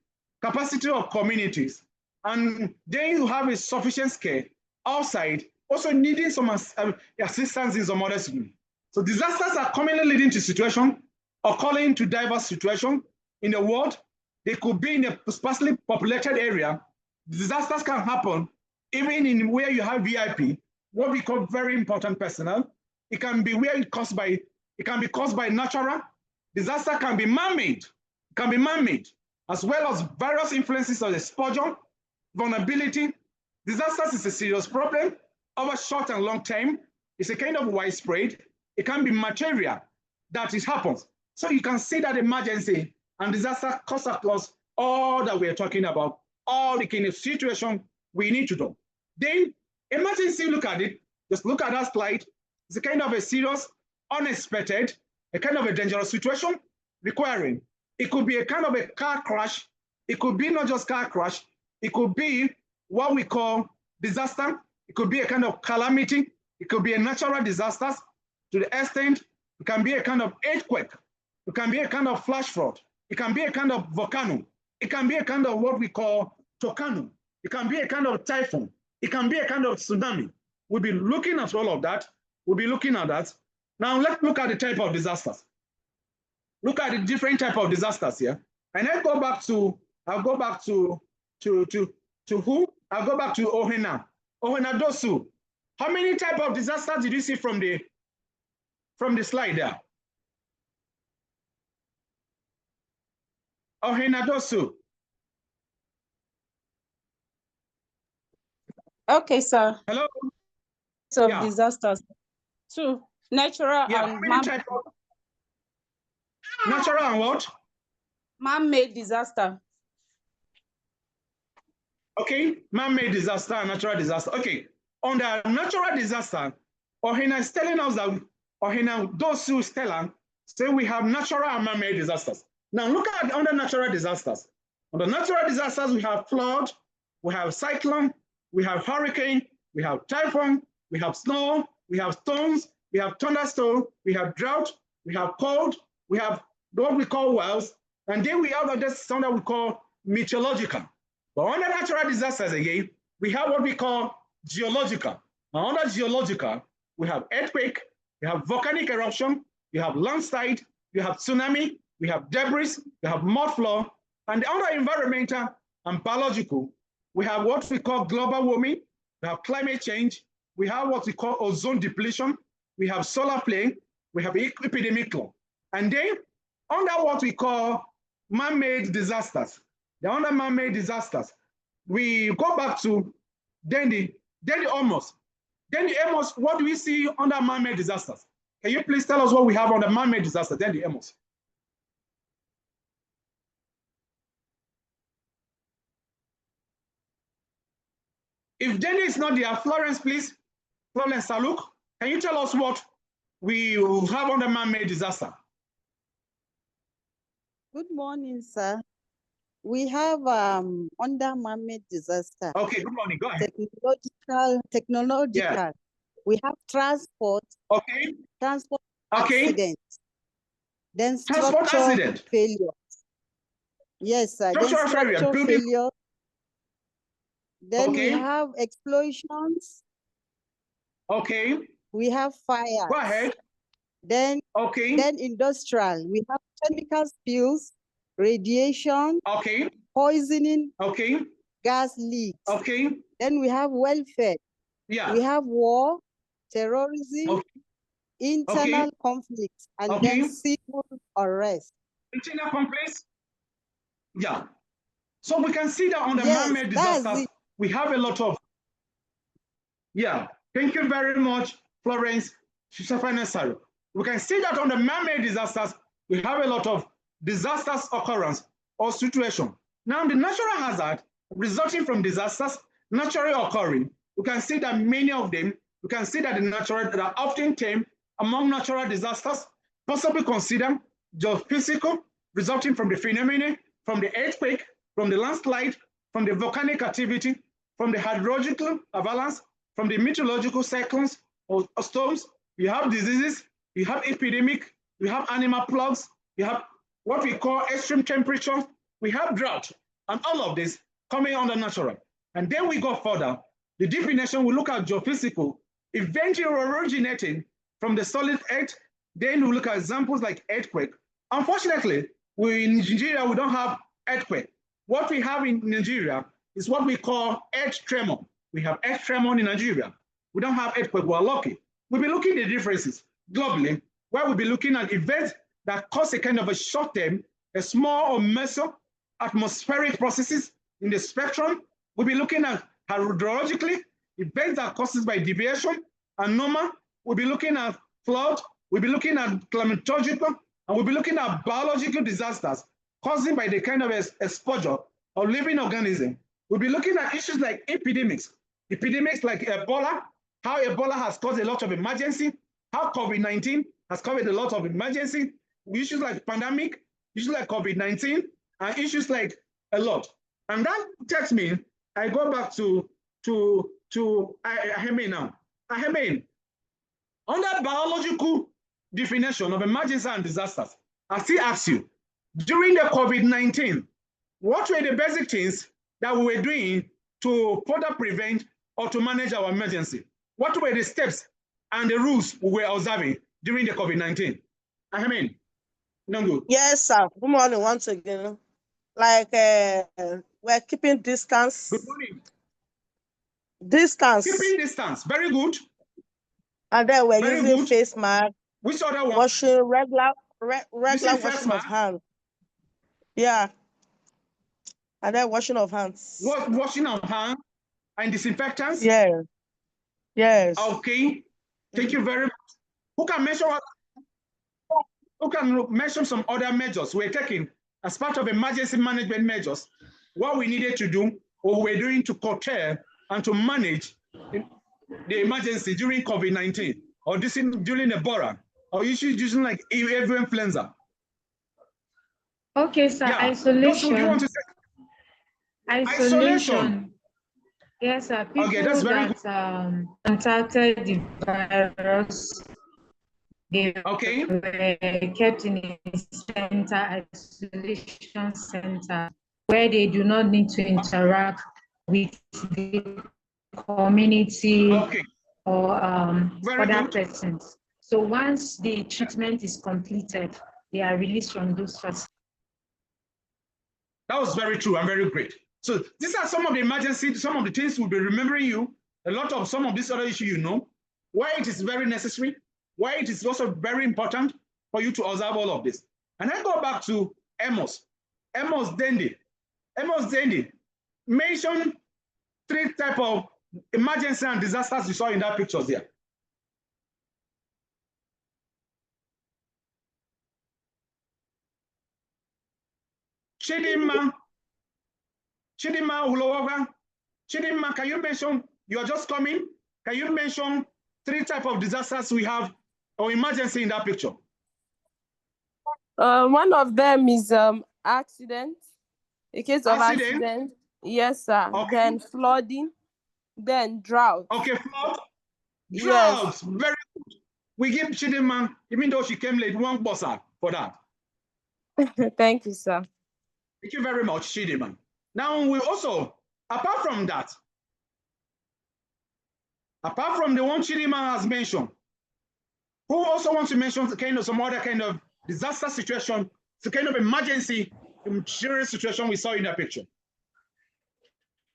of communities, and then you have a sufficient scale outside, also needing some assistance in some other situations. So disasters are commonly leading to situations occurring to diverse situations in the world. They could be in a sparsely populated area. Disasters can happen even in where you have VIP, what we call very important personnel. It can be where it can be caused by natural. Disaster can be man-made. Can be man-made, as well as various influences of exposure, vulnerability. Disasters is a serious problem over short and long term. It's a kind of widespread. It can be material that it happens. So you can see that emergency and disaster cuts across all that we're talking about, all the kind of situation we need to do. Then emergency, look at it. Just look at that slide. It's a kind of a serious, unexpected, a kind of a dangerous situation requiring. It could be a kind of a car crash. It could be not just car crash. It could be what we call disaster. It could be a kind of calamity. It could be a natural disaster to the extent. It can be a kind of earthquake. It can be a kind of flash flood. It can be a kind of volcano. It can be a kind of what we call tornado. It can be a kind of typhoon. It can be a kind of tsunami. We'll be looking at all of that. We'll be looking at that. Now let's look at the type of disasters. Look at the different type of disasters here. And I'll go back to who? I'll go back to Ohena. Ohena Dosu. How many type of disasters did you see from the slide there? Ohena Dosu. Okay, sir. Hello. So disasters. 2, natural and man-made. Natural and what? Man-made disaster. Okay, man-made disaster and natural disaster. Okay, on the natural disaster, Ohena is telling us that Ohena, those who tell us, say we have natural and man-made disasters. Now look at under natural disasters. Under natural disasters, we have flood, we have cyclone, we have hurricane, we have typhoon, we have snow, we have storms, we have thunderstorm, we have drought, we have cold, we have what we call wells, and then we have something that we call meteorological. But under natural disasters again, we have what we call geological. Now under geological, we have earthquake, we have volcanic eruption, you have landslide, you have tsunami, we have debris, we have mud flow, and under environmental and biological, we have what we call global warming, we have climate change, we have what we call ozone depletion, we have solar flare, we have epidemic. And then under what we call man-made disasters, under man-made disasters, we go back to Dandy Amos. Dandy Amos, what do we see under man-made disasters? Can you please tell us what we have under man-made disasters, Dandy Amos? If Dandy is not there, Florence, please. Florence Saluk, can you tell us what we have under man-made disaster? Good morning, sir. We have under man-made disaster. Okay, good morning. Go ahead. Technological. Yeah. We have transport. Okay. Transport accidents. Then structural failure. Yes, sir. Then structural failure. Then we have explosions. Okay. We have fire. Go ahead. Then industrial. We have chemical spills, radiation. Okay. Poisoning. Okay. Gas leaks. Okay. Then we have welfare. Yeah. We have war, terrorism, internal conflicts, and then civil unrest. Internal conflicts? Yeah. So we can see that on the man-made disasters, we have a lot of. Yeah. Thank you very much, Florence. We can see that on the man-made disasters, we have a lot of disasters occurrence or situation. Now, the natural hazard resulting from disasters naturally occurring, we can see that many of them, we can see that that are often termed among natural disasters, possibly considered geophysical, resulting from the phenomena, from the earthquake, from the landslide, from the volcanic activity, from the hydrological avalanche, from the meteorological cyclones or storms. You have diseases, you have epidemic, you have animal plagues, you have what we call extreme temperature, we have drought, and all of this coming under natural. And then we go further. The definition, we look at geophysical, eventually originating from the solid earth. Then we look at examples like earthquake. Unfortunately, in Nigeria, we don't have earthquake. What we have in Nigeria is what we call earth tremor. We have earth tremor in Nigeria. We don't have earthquake, we're lucky. We'll be looking at the differences globally, where we'll be looking at events that cause a kind of a short-term, a small or meso atmospheric processes in the spectrum. We'll be looking at hydrologically, events that are caused by deviation and normal. We'll be looking at flood, we'll be looking at climatological, and we'll be looking at biological disasters caused by the kind of exposure of living organism. We'll be looking at issues like epidemics like Ebola, how Ebola has caused a lot of emergency, how COVID-19 has caused a lot of emergency, issues like pandemic, issues like COVID-19, and issues like a lot. And that takes me, I go back to Aheme now. Aheme, under biological definition of emergency and disasters, I still ask you, during the COVID-19, what were the basic things that we were doing to further prevent or to manage our emergency? What were the steps and the rules we were observing during the COVID-19? Ahmed, Nongo. Yes, sir. Good morning once again. Like we're keeping distance. Good morning. Distance. Keeping distance. Very good. And then we're using face mask. Which other one? Washing regular washing of hands. Yeah. And then washing of hands. What washing of hands and disinfectants? Yes. Yes. Okay. Thank you very much. Who can mention some other measures we're taking as part of emergency management measures? What we needed to do or we're doing to curtail and to manage the emergency during COVID-19 or during Ebola or issues using like avian influenza? Okay, sir. Yeah. Isolation. Do you want to say? Isolation. Yes, sir. People that contacted the virus, they were kept in a isolation center, where they do not need to interact with the community or other persons. So once the treatment is completed, they are released from those facilities. That was very true and very great. So these are some of the emergency, some of the things we'll be remembering you, a lot of some of these other issues you know, why it is very necessary, why it is also very important for you to observe all of this. And I go back to Amos Dendi. Amos Dendi mentioned 3 types of emergency and disasters you saw in that pictures there. Chidinma Ulowoga. Chidinma, can you mention, you are just coming, can you mention 3 types of disasters we have or emergency in that picture? One of them is accident. A case of accident. Yes, sir. Okay. Then flooding. Then drought. Okay, flood. Drought. Yes. Very good. We give Chidinma, even though she came late, 1 bossa for that. Thank you, sir. Thank you very much, Chidinma. Now we also, apart from the one Chidinma has mentioned, who also wants to mention some other kind of disaster situation, the kind of emergency situation we saw in that picture?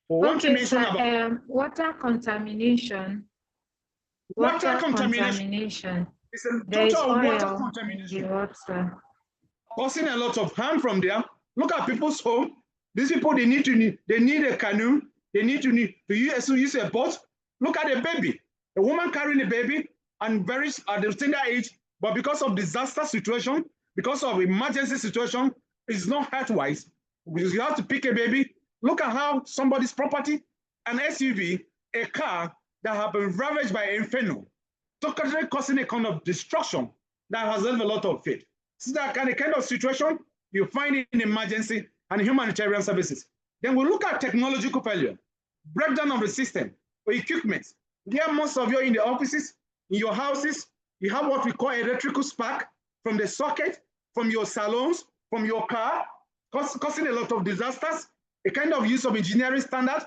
Okay, sir, water contamination. Water contamination. It's a total water contamination. Causing a lot of harm from there. Look at people's home. These people, they need a canoe. They need to use a boat. Look at a baby, a woman carrying a baby and at the tender age, but because of disaster situation, because of emergency situation, it's not health-wise. You have to pick a baby. Look at how somebody's property, an SUV, a car that have been ravaged by inferno, totally causing a kind of destruction that has left a lot of faith. So that kind of situation you find in emergency and humanitarian services. Then we look at technological failure, breakdown of the system or equipment. There, most of you in the offices, in your houses, you have what we call electrical spark from the socket, from your salons, from your car, causing a lot of disasters, a kind of use of engineering standard,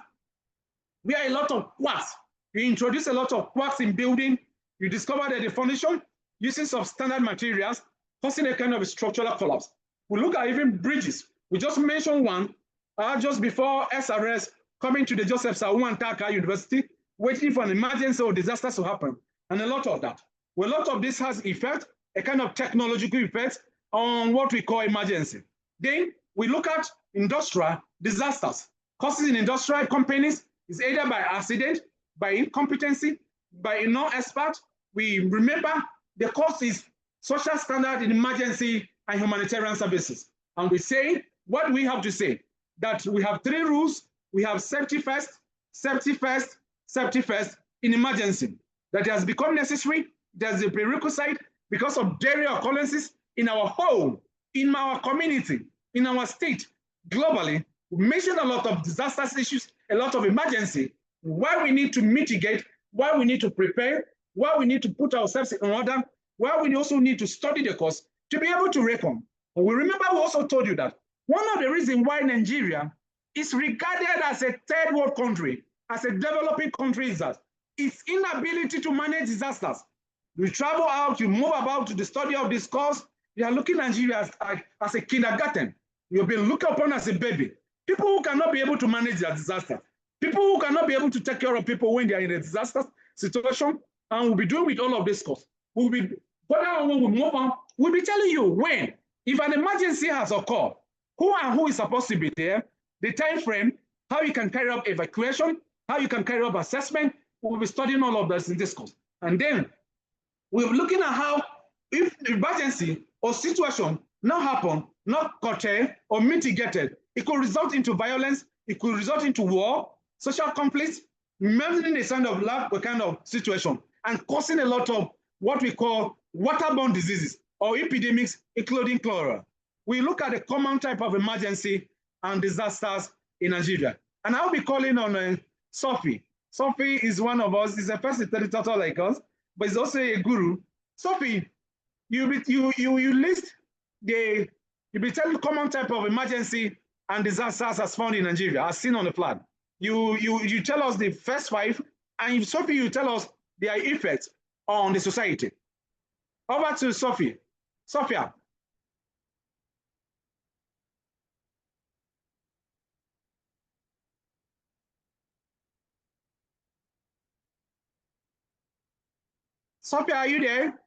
where a lot of quarks, you introduce a lot of quarks in building, you discover that the foundation using substandard materials, causing a kind of structural collapse. We look at even bridges. We just mentioned one just before SRS coming to the Joseph Sawantaka University, waiting for an emergency or disaster to happen, and a lot of that. Well, a lot of this has effect, a kind of technological effect on what we call emergency. Then we look at industrial disasters. Causes in industrial companies is either by accident, by incompetency, by non-expert. We remember the cause is social standard in emergency and humanitarian services. And we say, what we have to say, that we have 3 rules. We have safety first, safety first, safety first in emergency. That has become necessary. There's a prerequisite because of daily occurrences in our home, in our community, in our state, globally. We mentioned a lot of disasters issues, a lot of emergency, why we need to mitigate, why we need to prepare, why we need to put ourselves in order, why we also need to study the cause to be able to reckon. And we remember we also told you that one of the reasons why Nigeria is regarded as a 3rd world country, as a developing country, is that its inability to manage disasters. You travel out, you move about to the study of this cause, you are looking at Nigeria as a kindergarten. You've been looked upon as a baby. People who cannot be able to manage their disaster. People who cannot be able to take care of people when they are in a disaster situation. And we'll be doing with all of this course. We'll be, when we move on, we'll be telling you when, if an emergency has occurred, who is supposed to be there, the time frame, how you can carry out evacuation, how you can carry out assessment. We'll be studying all of this in this course. And then we're looking at how, if emergency or situation not happen, not curtailed or mitigated, it could result into violence, it could result into war, social conflicts, melting the sound of love, a kind of situation, and causing a lot of what we call waterborne diseases or epidemics, including cholera. we look at the common type of emergency and disasters in Nigeria. And I'll be calling on Sophie. Sophie is one of us, is a facilitator like us, but is also a guru. Sophie, you list you be telling common type of emergency and disasters as found in Nigeria, as seen on the flag. You tell us the first 5, and Sophie, you tell us their effects on the society. Over to Sophie. Sophia. Sophia, are you there?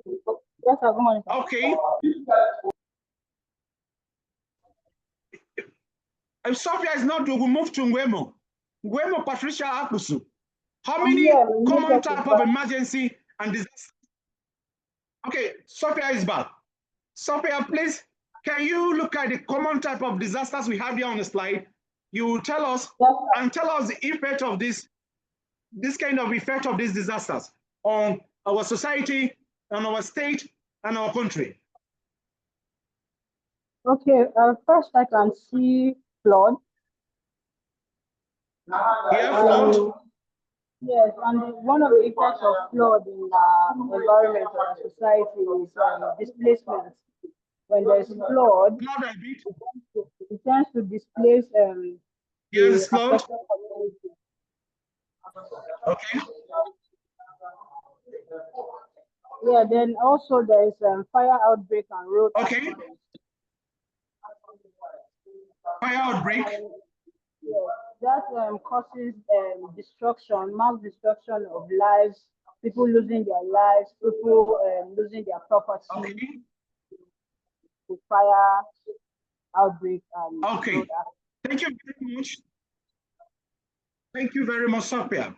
Yes, sir. Good morning. Okay. If Sophia is not, we will move to Ngwemo. Ngwemo Patricia Akusu. How many common type of emergency and disaster? Okay, Sophia is back. Sophia, please, can you look at the common type of disasters we have here on the slide? You will tell us and tell us the effect of this kind of effect of these disasters on our society, on our state, and our country. Okay, first I can see flood. Yeah, flood. Yes, and one of the effects of flood in the environment or society is displacement. When there's flood, it tends to displace the affected community. Okay. Yeah, then also there is fire outbreak and road. Okay. Fire outbreak. Yeah, that causes destruction, mass destruction of lives, people losing their lives, people losing their property. Okay. The fire outbreak and okay. Thank you very much. Thank you very much, Sophia.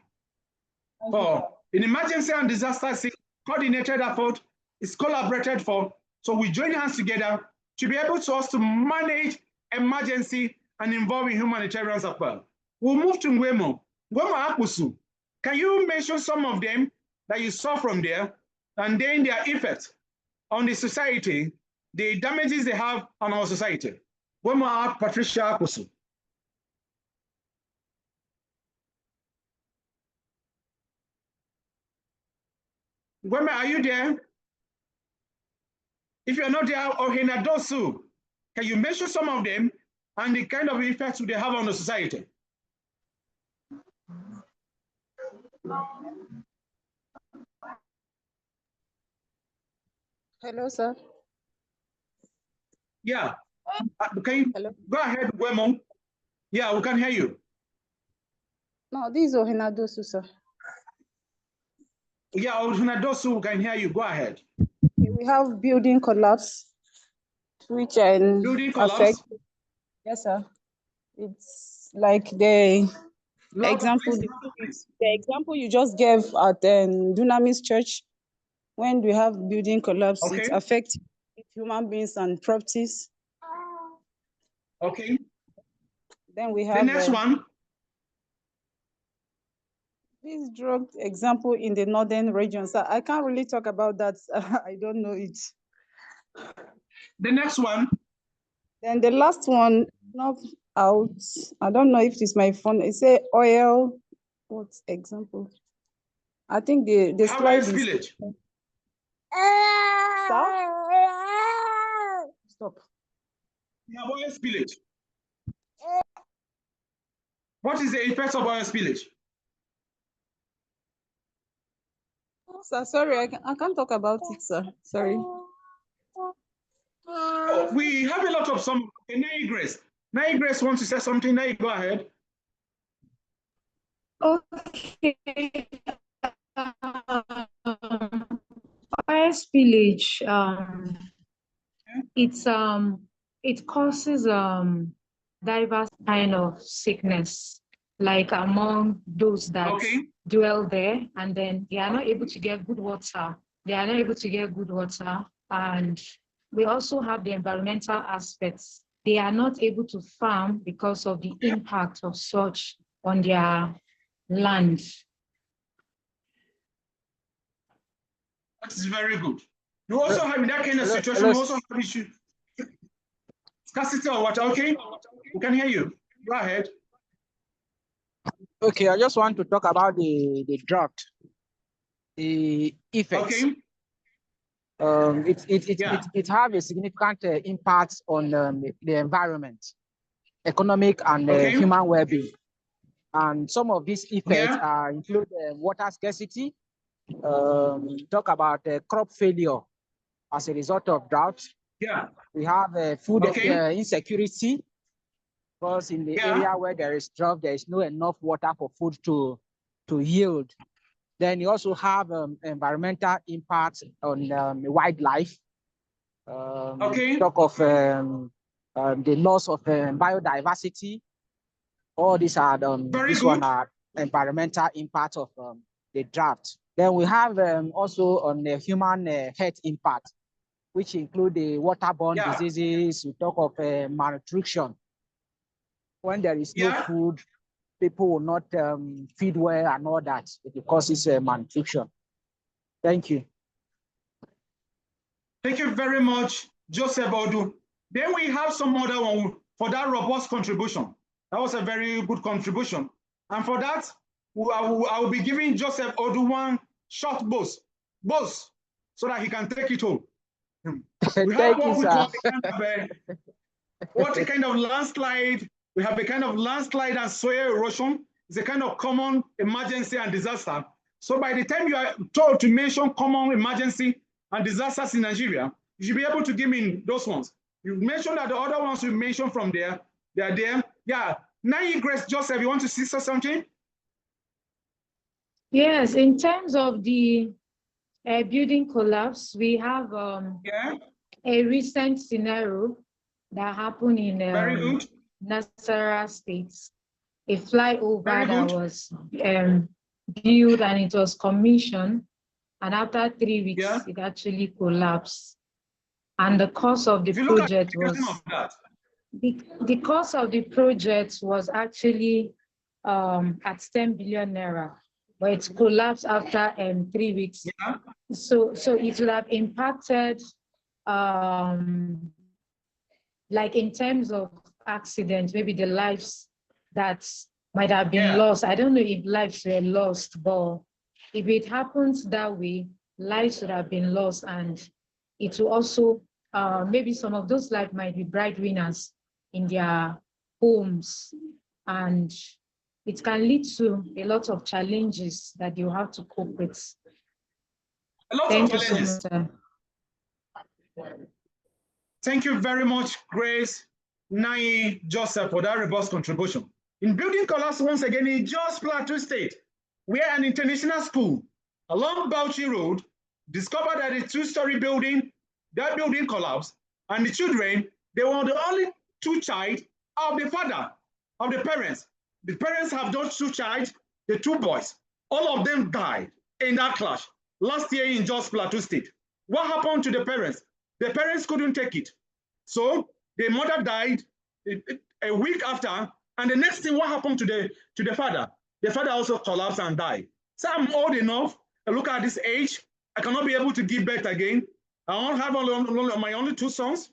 For an emergency and disaster coordinated effort is collaborated for, so we join hands together to be able to us to manage emergency and involving humanitarians as well. We'll move to Ngwemo. Ngwemo Akusu, can you mention some of them that you saw from there and then their effects on the society, the damages they have on our society? Ngwemo Patricia Akusu. Ngwemo, are you there? If you're not there, Ohena Dosu, can you mention some of them and the kind of effects they have on the society? Hello, sir. Yeah. Can you go ahead, Gwemo? Yeah, we can hear you. No, this is Ohena Dosu, sir. Yeah, Ohena Dosu, we can hear you. Go ahead. We have building collapse, which affect. Yes, sir. It's like the example you just gave at Dunamis Church. When we have building collapse, it affects human beings and properties. Okay. Then we have the next one. This drug example in the northern region. So I can't really talk about that. I don't know it. The next one. Then the last one, not out. I don't know if it's my phone. It say oil. What example? I think the slide is. Village. Stop. Yeah, oil spillage. What is the effect of oil spillage? Oh, sir, sorry, I can't talk about it, sir. Sorry. Oh, we have a lot of some. Nay Grace. Nay Grace wants to say something. Nay, go ahead. Okay. Oil spillage. It causes diverse kind of sickness, like among those that dwell there, and then they are not able to get good water. And we also have the environmental aspects. They are not able to farm because of the impact of such on their land. That is very good. You also have, in that kind of situation, you also have issue. Scarcity of water. Okay, we can hear you. Go ahead. Okay, I just want to talk about the drought, the effects. Okay. It have a significant impact on the environment, economic and human well-being. And some of these effects include water scarcity, talk about crop failure as a result of drought. Yeah. We have food insecurity, because in the area where there is drought, there is no enough water for food to yield. Then you also have environmental impacts on wildlife. Talk of the loss of biodiversity. All these are one are environmental impact of the drought. Then we have also on the human health impact, which include the waterborne diseases. We talk of malnutrition. When there is no food, people will not feed well and all that. It causes malnutrition. Thank you. Thank you very much, Joseph Odu. Then we have some other one for that robust contribution. That was a very good contribution. And for that, I will be giving Joseph Odu one short boss, so that he can take it home. We have what we call a kind of landslide. We have a kind of landslide and soil erosion. It's a kind of common emergency and disaster. So by the time you are told to mention common emergency and disasters in Nigeria, you should be able to give me those ones. You mentioned that the other ones you mentioned from there, they are there. Yeah. Now, Grace Joseph, you want to say something? Yes, in terms of the building collapse, we have a recent scenario that happened in Nasarawa State. A flyover that was built and it was commissioned, and after 3 weeks, it actually collapsed. And the cost of the project was the cost of the project was actually at 10 billion naira, but it collapsed after 3 weeks. So it would have impacted, like in terms of accidents, maybe the lives that might have been lost. I don't know if lives were lost, but if it happens that way, lives would have been lost, and it will also, maybe some of those lives might be breadwinners in their homes, and it can lead to a lot of challenges that you have to cope with. Thank you so much. Thank you very much, Grace, Nai, Joseph, for that robust contribution. In building collapse, once again, in Jos Plateau State, where an international school along Bauchi Road discovered that a two-story building, that building collapsed, and the children, they were the only two child of the father, of the parents. The parents have those two child, the two boys. All of them died in that clash last year in Jos Plateau State. What happened to the parents? The parents couldn't take it. So the mother died a week after, and the next thing, what happened to the father? The father also collapsed and died. So I'm old enough, I look at this age, I cannot be able to give birth again. I don't have my only two sons.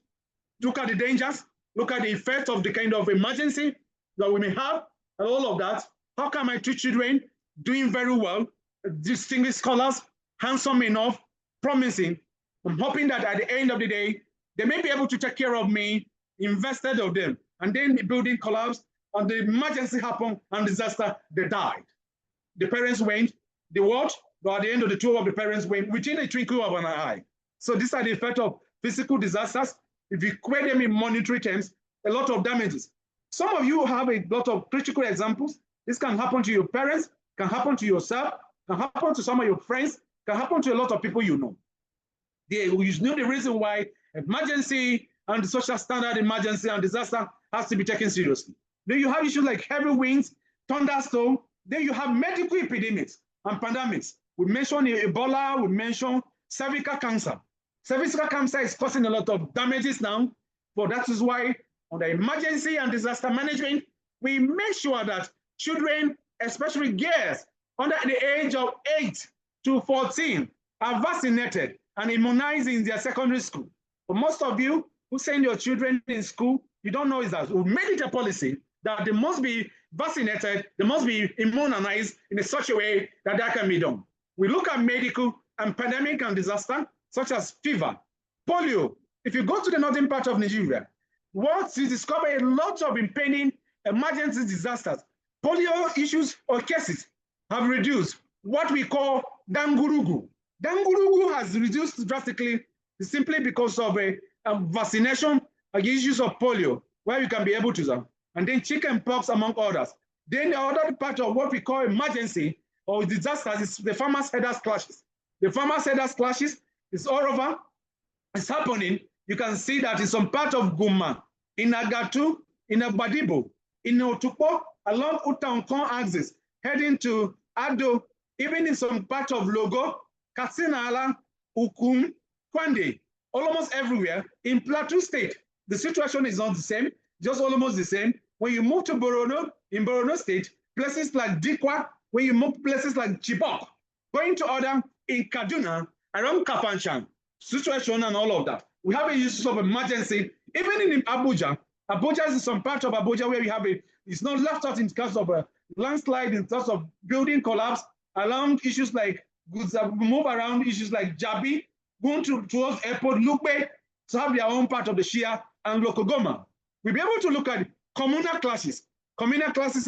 Look at the dangers, look at the effect of the kind of emergency that we may have, and all of that. How come my two children doing very well, distinguished scholars, handsome enough, promising? I'm hoping that at the end of the day, they may be able to take care of me, invested of them. And then the building collapsed, and the emergency happened, and disaster, they died. The parents went, the what? But at the end of the two of the parents went within a twinkle of an eye. So these are the effects of physical disasters. If you equate them in monetary terms, a lot of damages. Some of you have a lot of critical examples. This can happen to your parents, can happen to yourself, can happen to some of your friends, can happen to a lot of people you know. You know the reason why emergency and the social standard emergency and disaster has to be taken seriously. Then you have issues like heavy winds, thunderstorm. Then you have medical epidemics and pandemics. We mentioned Ebola, we mentioned cervical cancer. Cervical cancer is causing a lot of damages now, but that is why on the emergency and disaster management, we make sure that children, especially girls under the age of 8 to 14, are vaccinated and immunize in their secondary school. But most of you who send your children in school, you don't know is that we made it a policy that they must be vaccinated, they must be immunized in such a way that that can be done. We look at medical and pandemic and disaster, such as fever, polio. If you go to the northern part of Nigeria, what you discover a lot of impending emergency disasters. Polio issues or cases have reduced. What we call dangurugu. Dangurugu has reduced drastically simply because of a vaccination issues of polio, where we can be able to do. And then chicken pox, among others. Then the other part of what we call emergency or disasters is the farmers' headers clashes. The farmers' headers clashes is all over. It's happening. You can see that in some part of Guma, in Agatu, in Agbadibo, in Otukpo, along Utankon axis, heading to Ado, even in some part of Logo, Katsinala, Ukum, Kwande, almost everywhere. In Plateau State, the situation is not the same, just almost the same. When you move to Borono, in Borono State, places like Dikwa, when you move places like Chibok, going to other in Kaduna, around Kafanchan, situation and all of that. We have a use of emergency, even in Abuja. Abuja is some part of Abuja where we have it's not left out in terms of a landslide, in terms of building collapse, along issues like goods that move around, issues like Jabi, going towards airport, Lupe, to have their own part of the Shia and Lokogoma. We'll be able to look at communal classes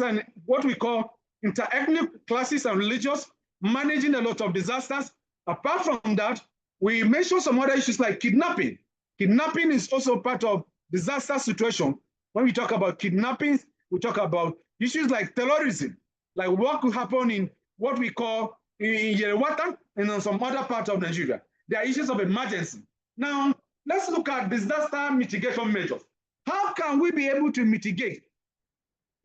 and what we call interethnic classes and religious, managing a lot of disasters. Apart from that, we mentioned some other issues like kidnapping. Kidnapping is also part of disaster situation. When we talk about kidnapping, we talk about issues like terrorism, like what could happen in what we call in Yerewata and in some other part of Nigeria. There are issues of emergency. Now, let's look at disaster mitigation measures. How can we be able to mitigate?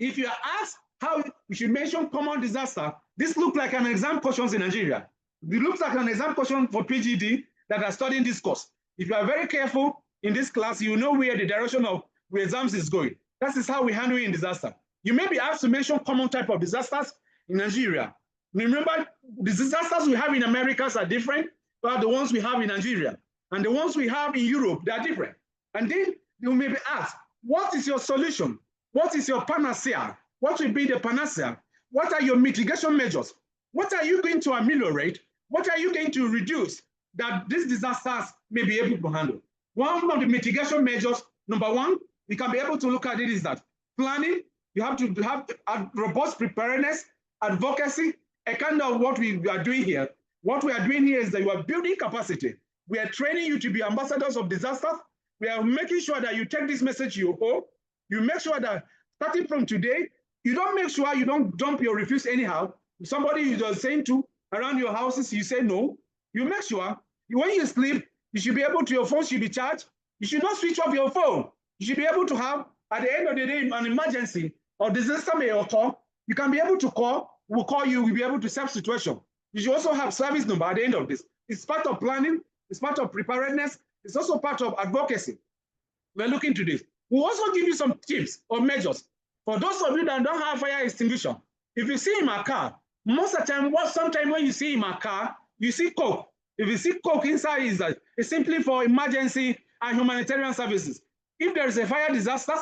If you are asked how we should mention common disaster, this looks like an exam question in Nigeria. It looks like an exam question for PGD that are studying this course. If you are very careful in this class, you know where the direction of the exams is going. That is how we handle in disaster. You may be asked to mention common type of disasters in Nigeria. Remember, the disasters we have in Americas are different from the ones we have in Nigeria. And the ones we have in Europe, they are different. And then you may be asked, what is your solution? What is your panacea? What will be the panacea? What are your mitigation measures? What are you going to ameliorate? What are you going to reduce that these disasters may be able to handle? One of the mitigation measures, number one, we can be able to look at it is that planning. You have to have a robust preparedness, advocacy, a kind of what we are doing here. What we are doing here is that you are building capacity. We are training you to be ambassadors of disasters. We are making sure that you take this message you home. You make sure that starting from today, you don't make sure you don't dump your refuse anyhow. Somebody you are saying to around your houses, you say no. You make sure when you sleep, you should be able to, your phone should be charged. You should not switch off your phone. You should be able to have, at the end of the day, an emergency or disaster may occur. You can be able to call, we'll call you, we'll be able to serve situation. You should also have service number at the end of this. It's part of planning, it's part of preparedness, it's also part of advocacy. We're looking to this. We'll also give you some tips or measures. For those of you that don't have fire extinguisher, if you see in my car, most of the time, sometimes when you see in my car, you see Coke. If you see Coke inside, it's simply for emergency and humanitarian services. If there is a fire disaster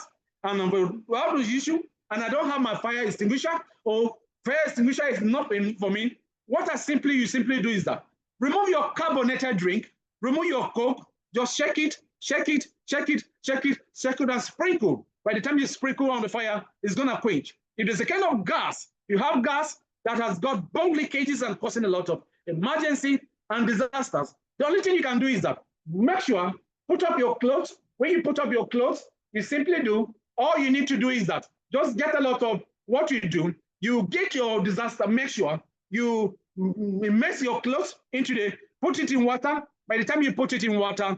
and we have this issue, and I don't have my fire extinguisher, or fire extinguisher is not for me, what you simply do is that remove your carbonated drink, remove your Coke, just shake it, and sprinkle. By the time you sprinkle on the fire, it's gonna quench. If there's a kind of gas, you have gas that has got bone leakages and causing a lot of emergency and disasters, the only thing you can do is that make sure, put up your clothes. When you put up your clothes, you simply do, all you need to do is that, just get a lot of what you do, you get your disaster, make sure you immerse your clothes into put it in water. By the time you put it in water,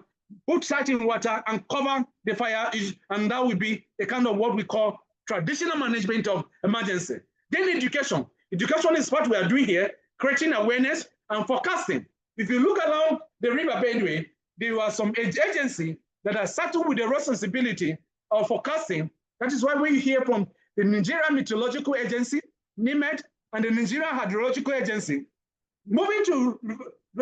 put that in water and cover the fire, and that will be a kind of what we call traditional management of emergency. Then education. Education is what we are doing here, creating awareness and forecasting. If you look along the river Benue, there were some agencies that are saddled with the responsibility of forecasting. That is why we hear from the Nigerian Meteorological Agency, NIMET, and the Nigerian Hydrological Agency. Moving to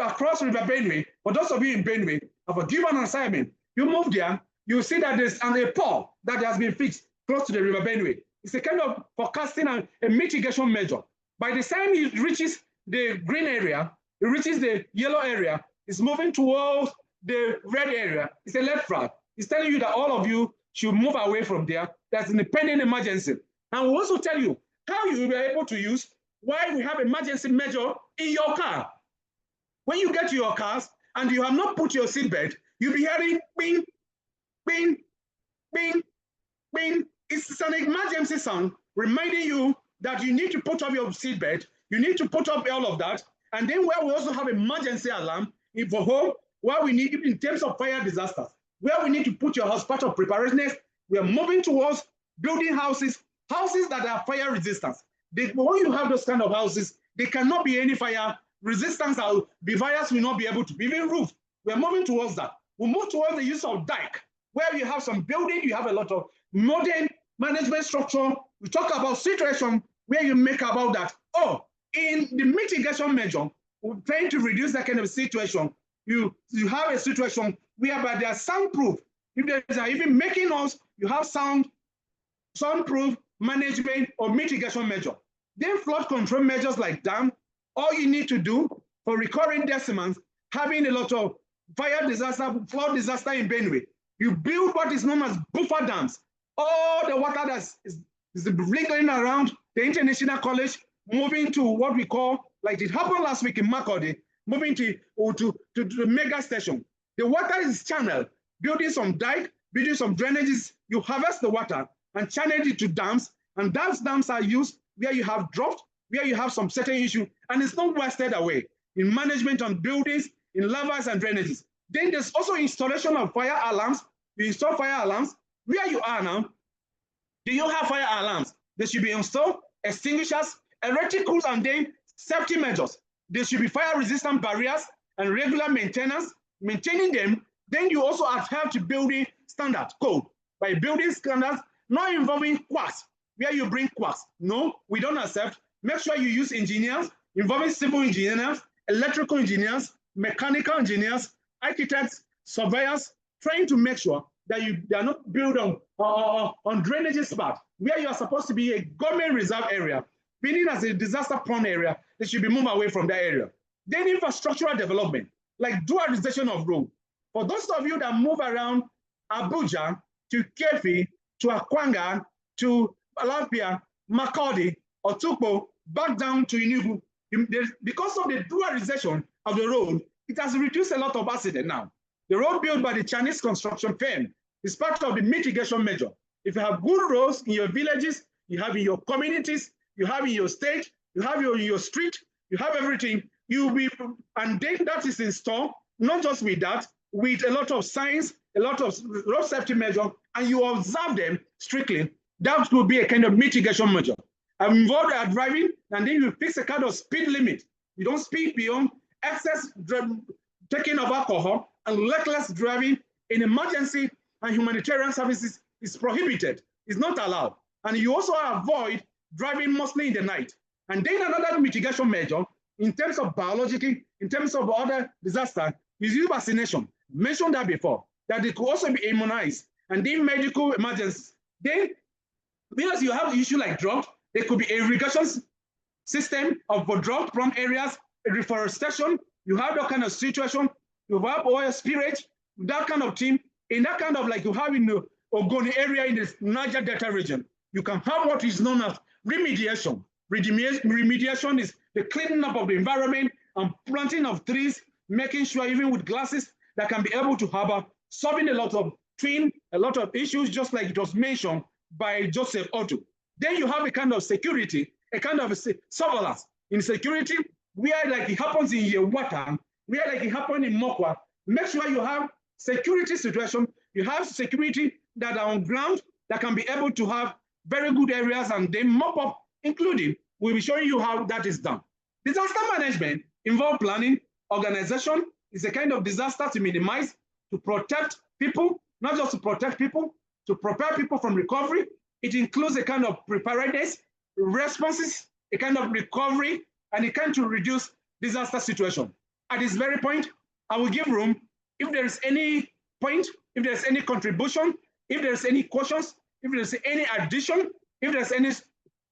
across River Benue. For those of you in Benue, I will give an assignment. You move there, you see that there's a pole that has been fixed close to the River Benue. It's a kind of forecasting and a mitigation measure. By the time it reaches the green area, it reaches the yellow area, it's moving towards the red area. It's a left flag. It's telling you that all of you should move away from there. That's an impending emergency. And we also tell you how you will be able to use why we have emergency measure in your car. When you get to your cars and you have not put your seatbelt, you'll be hearing bing, bing, bing, bing. It's an emergency sound reminding you that you need to put up your seatbelt, you need to put up all of that. And then where we also have emergency alarm for home, where we need, in terms of fire disasters, where we need to put your house part of preparedness, we are moving towards building houses that are fire resistant. When you have those kind of houses, there cannot be any fire resistance, or the fires will not be able to, even roof. We are moving towards that. We move towards the use of dike, where you have some building, you have a lot of modern management structure. We talk about situation where you make about that. Oh, in the mitigation measure, we're trying to reduce that kind of situation. You have a situation whereby they are soundproof. If they are even making us, you have soundproof management or mitigation measure. Then flood control measures like dam. All you need to do for recurring decimals, having a lot of fire disaster, flood disaster in Benue, you build what is known as buffer dams. All the water that is lingering around the International College, moving to what we call, like it happened last week in Makodi, moving to the mega station. The water is channeled, building some dike, building some drainages. You harvest the water and channel it to dams, and those dams are used where you have drought, where you have some certain issue, and it's not wasted away in management on buildings, in lavas and drainages. Then there's also installation of fire alarms. You install fire alarms. Where you are now, do you have fire alarms? They should be installed, extinguishers, reticles, and then safety measures. There should be fire-resistant barriers and regular maintenance, maintaining them. Then you also adhere to building standard code by building standards, not involving quacks, where you bring quacks. No, we don't accept. Make sure you use engineers, involving civil engineers, electrical engineers, mechanical engineers, architects, surveyors, trying to make sure that they are not built on drainage spots, where you are supposed to be a government reserve area, meaning as a disaster-prone area, they should be moved away from that area. Then infrastructural development, like dualization of road. For those of you that move around Abuja to Kefi, to Akwanga, to Alapia, Makodi, Otukpo, back down to Enugu, because of the dualization of the road, it has reduced a lot of accidents now. The road built by the Chinese construction firm is part of the mitigation measure. If you have good roads in your villages, you have in your communities, you have in your state, you have in your street, you have everything, you'll be, and then that is installed, not just with that, with a lot of signs, a lot of road safety measure, and you observe them strictly. That will be a kind of mitigation measure. I'm involved at driving, and then you fix a kind of speed limit. You don't speed beyond excess taking of alcohol, and reckless driving in emergency and humanitarian services is prohibited. It's not allowed. And you also avoid driving mostly in the night. And then another mitigation measure in terms of biological, in terms of other disaster, is use vaccination. Mentioned that before, that they could also be immunized. And then medical emergencies. Then, because you have the issue like drought, there could be irrigation system for drought-prone areas, reforestation. You have that kind of situation. You have oil spirit, that kind of thing. In that kind of like you have in the Ogoni area in the Niger Delta region, you can have what is known as remediation. Remediation is the cleaning up of the environment and planting of trees, making sure even with glasses that can be able to harbor, solving a lot of issues, just like it was mentioned by Joseph Otto. Then you have a kind of security, a kind of surveillance in security, where like it happens in Yewatan, where like it happened in Mokwa. Make sure you have security situation, you have security that are on ground that can be able to have very good areas and then mop up, including, we'll be showing you how that is done. Disaster management involves planning, organization, is a kind of disaster to minimize, to protect people, not just to protect people, to prepare people from recovery. It includes a kind of preparedness, responses, a kind of recovery, and a kind to reduce disaster situation. at this very point, I will give room. If there's any point, if there's any contribution, if there's any questions, if there's any addition, if there's any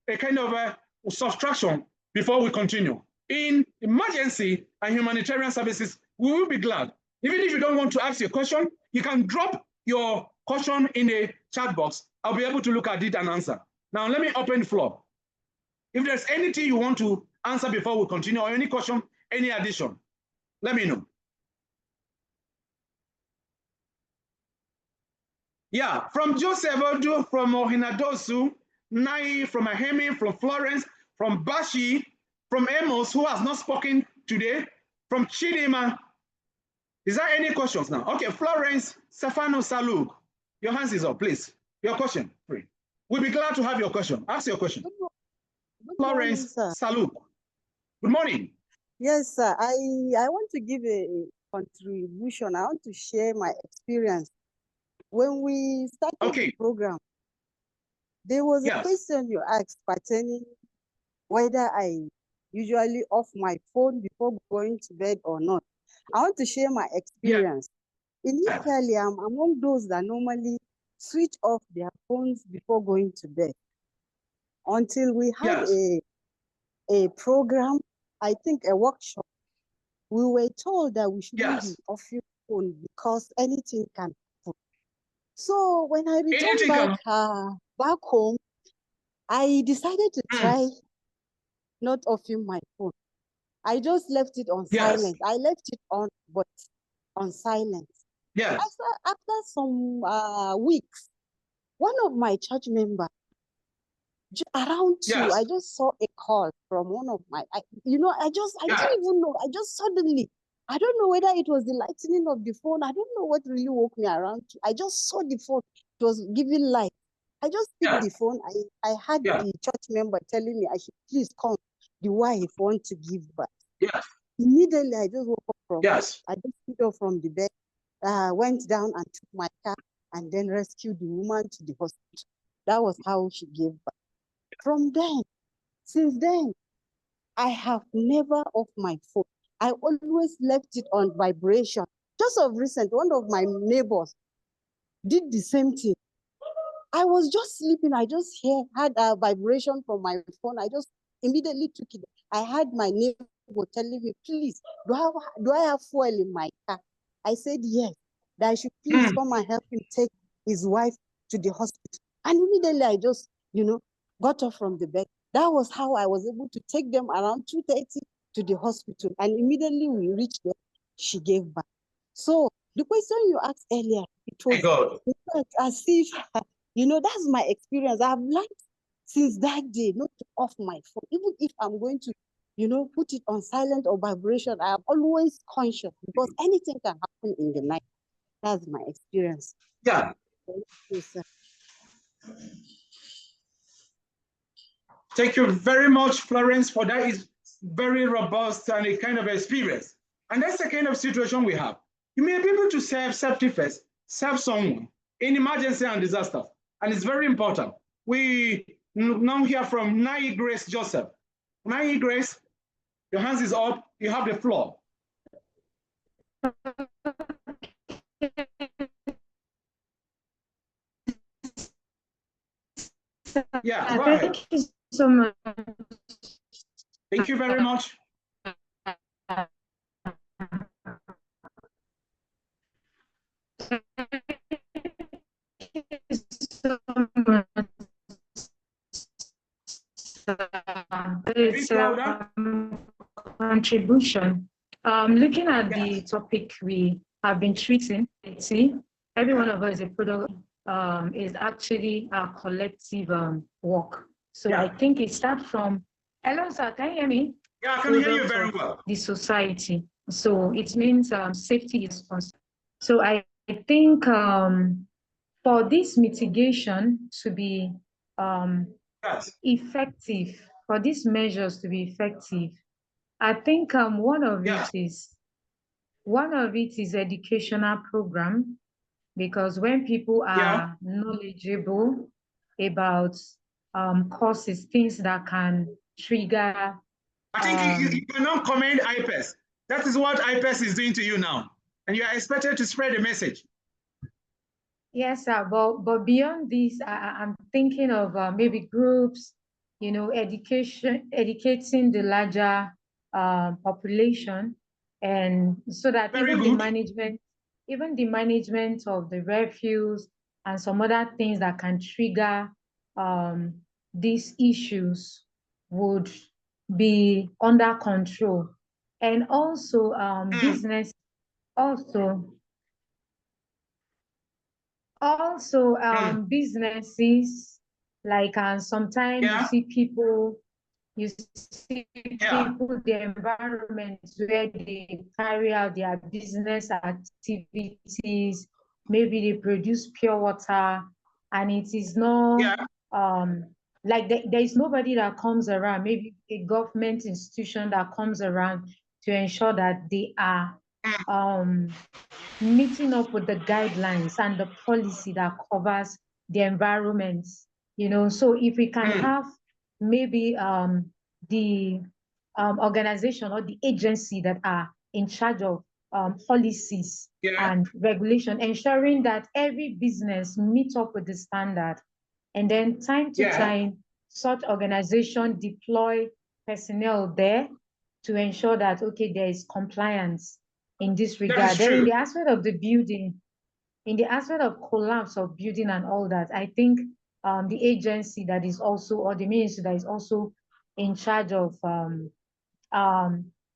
a kind of a subtraction before we continue. In emergency and humanitarian services, we will be glad. Even if you don't want to ask your question, you can drop your question in the chat box. I'll be able to look at it and answer. Now, let me open the floor. If there's anything you want to answer before we continue, or any question, any addition, let me know. Yeah, from Joseph Odu, from Ohinadosu, Nai, from Ahemi, from Florence, from Bashi, from Amos, who has not spoken today, from Chidima. Is there any questions now? Okay, Florence, Stefano Saluk, your hands is up, please. Your question, free. We'll be glad to have your question. Ask your question. Good Florence morning, Saluk. Good morning. Yes, sir. I want to give a contribution. I want to share my experience. When we started the program, there was a question you asked pertaining whether I usually off my phone before going to bed or not. I want to share my experience. Initially, I'm among those that normally switch off their phones before going to bed. Until we had a program, I think a workshop, we were told that we shouldn't be off your phone because anything can happen. So when I returned back home, I decided to try not offing my phone. I just left it on silent. I left it on, but on silent. After some weeks, one of my church members, around 2, I just saw a call from one of my, I didn't even know. I just suddenly, I don't know whether it was the lightning of the phone. I don't know what really woke me around. I just saw the phone. It was giving light. I just picked the phone. I had the church member telling me I should please come. The wife want to give birth. Immediately, I just woke up from, I just stood up from the bed, went down and took my car and then rescued the woman to the hospital. That was how she gave birth. From then, since then, I have never off my phone. I always left it on vibration. Just of recent, one of my neighbors did the same thing. I was just sleeping. I just had a vibration from my phone. I just immediately took it. I had my neighbor telling me, please, do I have fuel in my car? I said yes, that I should please come and help him take his wife to the hospital. And immediately I just, got up from the bed. That was how I was able to take them around 2:30 to the hospital. And immediately we reached there, she gave birth. So the question you asked earlier, it was as if, that's my experience. I've learned since that day not to off my phone. Even if I'm going to, put it on silent or vibration, I am always conscious because anything can happen in the night. That's my experience. Yeah. Thank you, sir. Thank you very much, Florence, for that. Is very robust and a kind of experience. And that's the kind of situation we have. You may be able to serve safety first, serve someone in emergency and disaster. And it's very important. We now hear from Nai Grace Joseph. Nai Grace, your hands is up. You have the floor. Yeah, go ahead. Thank you so much. Thank you very much. Contribution. Looking at the topic we have been treating, see, every one of us is a product, is actually a collective work. So I think it starts from, hello sir, can you hear me? Yeah, I can hear you very well. The society. So it means safety is responsible. So I think for this mitigation to be effective, for these measures to be effective, I think one of it is educational program, because when people are knowledgeable about causes, things that can trigger. I think you cannot comment IPES. That is what IPES is doing to you now. And you are expected to spread the message. Yes, sir. But beyond this, I'm thinking of maybe groups, educating the larger population, and so that even the management of the refuse and some other things that can trigger these issues would be under control. And also business also businesses, like sometimes you see people the environment where they carry out their business activities, maybe they produce pure water, and it is not like there is nobody that comes around, maybe a government institution that comes around to ensure that they are meeting up with the guidelines and the policy that covers the environment. So if we can have maybe the organization or the agency that are in charge of policies and regulation, ensuring that every business meets up with the standard, and then time to time such organization deploy personnel there to ensure that there is compliance in this regard. Then in the aspect of the building, in the aspect of collapse of building and all that, I think the agency that is also, or the ministry that is also in charge of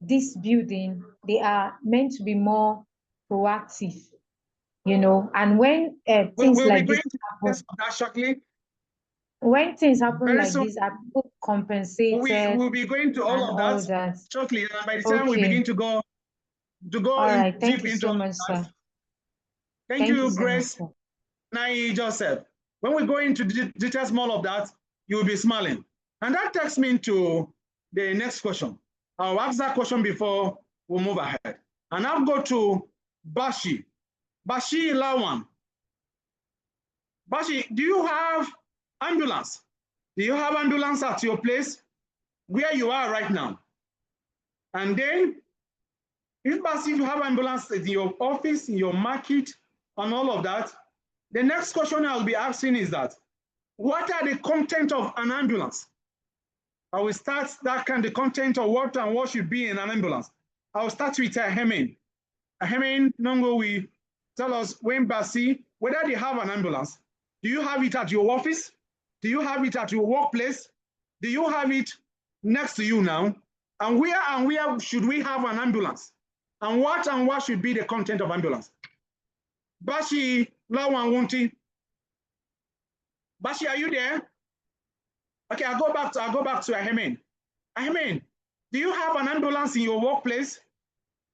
this building, they are meant to be more proactive, and when things like this happen, when things happen like this, are people compensated? We'll be going to all of that shortly, and by the time we begin to go all right, thank you so much, sir. Thank you, Grace. Nai Joseph. When we go into details more of that, you will be smiling. And that takes me to the next question. I'll ask that question before we move ahead. And I'll go to Bashi Lawan. Bashi, do you have ambulance? Do you have ambulance at your place where you are right now? And then, if you have ambulance in your office, in your market, and all of that, the next question I'll be asking is that, what are the content of an ambulance? I will start the content of what and what should be in an ambulance. I will start with Hemin. Hemin, Nongo, we tell us when Basi, whether they have an ambulance. Do you have it at your office? Do you have it at your workplace? Do you have it next to you now? And where should we have an ambulance? And what should be the content of ambulance? Bashi Lawan Wunti. Bashi, are you there? Okay, I'll go back to Ahemen. Ahemen, do you have an ambulance in your workplace?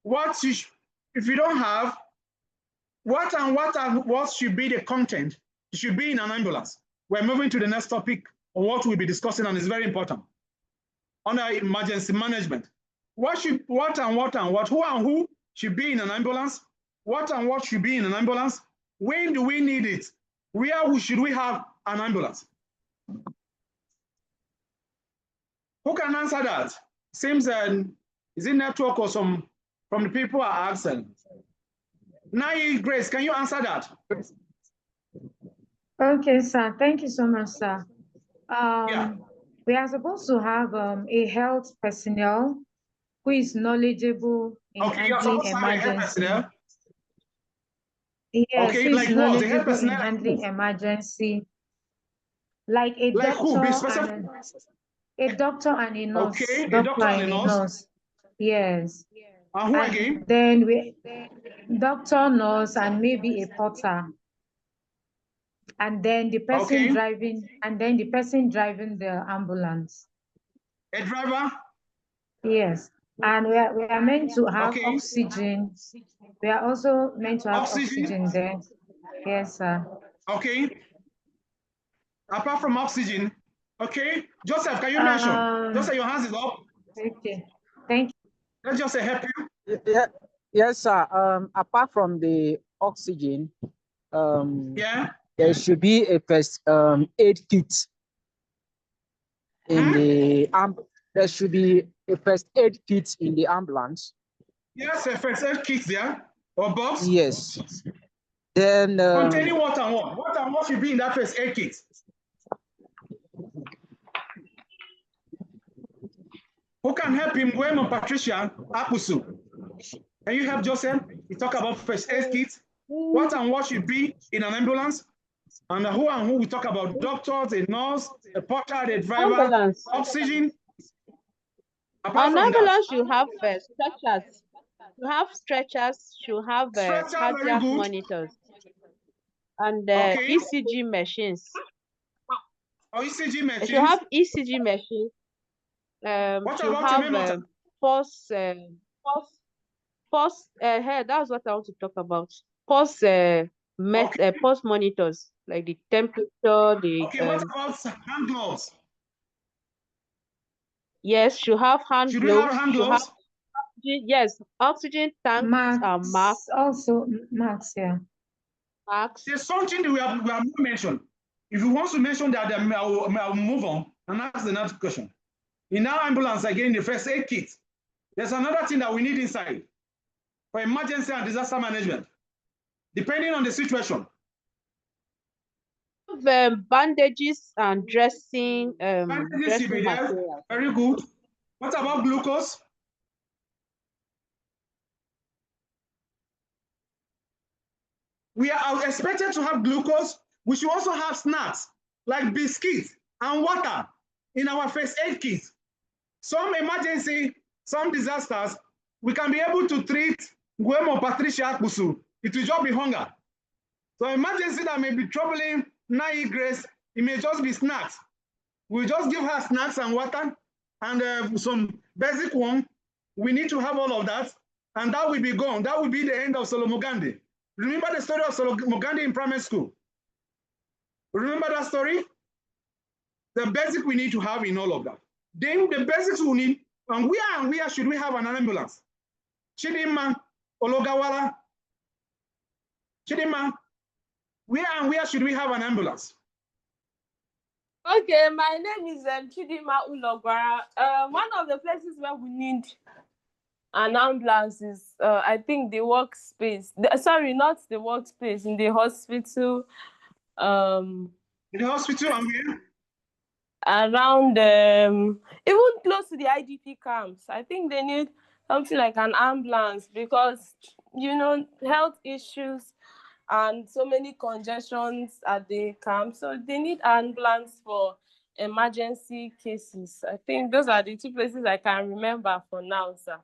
If you don't have, what should be the content? It should be in an ambulance. We're moving to the next topic on what we'll be discussing, and it's very important. Under emergency management. What and who should be in an ambulance? What and what should be in an ambulance? When do we need it? Where should we have an ambulance? Who can answer that? Seems is it network or some from the people are asking? Nai Grace, can you answer that? Okay, sir. Thank you so much, sir. We are supposed to have a health personnel who is knowledgeable in handling emergency. Yes, who is knowledgeable in handling emergency. Like a doctor and a nurse. Okay, a doctor and a nurse. Yes. And who again? Then doctor, nurse, and maybe a porter. And then the person driving, the ambulance. A driver? Yes. And we are meant to have oxygen. We are also meant to have oxygen there. Yes, sir. Okay. Apart from oxygen, okay. Joseph, can you mention? Joseph, your hands is up. Okay. Thank you. Let's just help you. Yes, sir. Apart from the oxygen, there should be a first aid kit in the there should be a first aid kit in the ambulance. Yes, a first aid kit there, or box? Yes. Then containing what and what? What and what should be in that first aid kit? Who can help him? Where Patricia Apusu? Can you help Joseph? We talk about first aid kit. What and what should be in an ambulance? And who we talk about? Doctors, a nurse, a porter, a driver, ambulance. Oxygen. An ambulance should have stretchers. You have stretchers. You have cardiac monitors and ECG machines. Oh, ECG machines. You have ECG machines. What you about have pulse. That's what I want to talk about. Pulse pulse monitors, like the temperature, the what about hand gloves? Yes, you have hand Should gloves. We have hand gloves? Yes, oxygen tanks are marked. Also, marks, yeah. Marks. There's something that we have not mentioned. If you want to mention that, then I'll move on and ask the next question. In our ambulance, again, the first aid kit, there's another thing that we need inside for emergency and disaster management, depending on the situation. Bandages and dressing. Bandages materials. Very good. What about glucose? We are expected to have glucose. We should also have snacks like biscuits and water in our first aid kit. Some emergency, some disasters, we can be able to treat Guemo Patricia Akbusu. It will just be hunger. So emergency that may be troubling Nai Grace, it may just be snacks. We'll just give her snacks and water and some basic one. We need to have all of that, and that will be gone. That will be the end of Solomon Gandhi. Remember the story of Solomon Gandhi in primary school? Remember that story? The basic we need to have in all of that. Then the basics we need, and where should we have an ambulance? Chidinma, Ologawala, Chidinma, where should we have an ambulance? Okay, my name is Chidinma Ulogwara. One of the places where we need an ambulance is, I think, the workspace. Sorry, not the workspace, in the hospital. In the hospital and where? Around, even close to the IDP camps. I think they need something like an ambulance because, you know, health issues and so many congestions at the camp. So they need ambulance for emergency cases. I think those are the two places I can remember for now, sir.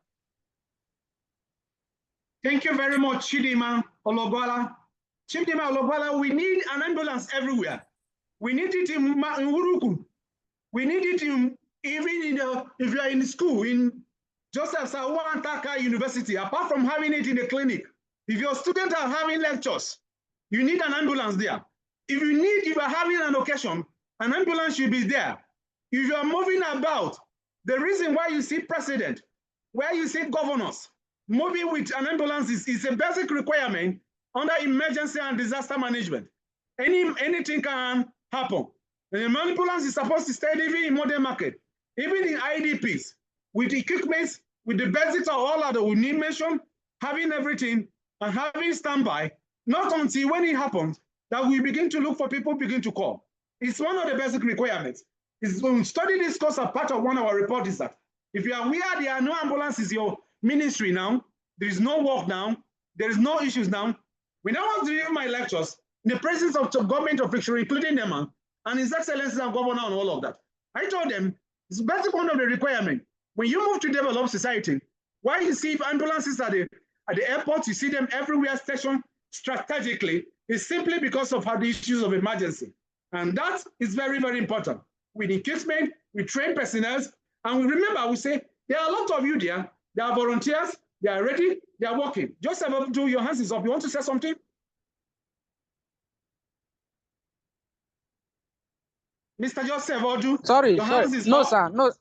Thank you very much, Chidinma Ologwala. Chidinma Ologwala, we need an ambulance everywhere. We need it in Uruku. We need it in, even if you are in school, in Joseph Sawantaka University, apart from having it in the clinic. If your students are having lectures, you need an ambulance there. If you are having an occasion, an ambulance should be there. If you are moving about, the reason why you see president, where you see governors, moving with an ambulance is a basic requirement under emergency and disaster management. Anything can happen. The ambulance is supposed to stay even in modern market, even in IDPs, with equipment, with the basics of all that we need mentioned, having everything and having standby, not until when it happens that we begin to look for people, begin to call. It's one of the basic requirements. It's when we study this course as part of one of our reports is that if you are aware there are no ambulances in your ministry now, there is no work now, there is no issues now. When I was doing my lectures, in the presence of the government officials, including them, and His Excellency and Governor and all of that, I told them, it's basic one of the requirement. When you move to develop society, why you see ambulances at the airport, you see them everywhere stationed strategically, is simply because of the issues of emergency. And that is very, very important. With equipment, we train personnel, and we remember, we say, there are a lot of you there, they are volunteers, they are ready, they are working. Joseph, do your hands is up. You want to say something? Mr. Joseph Odu. Sorry, no, up. sir, no.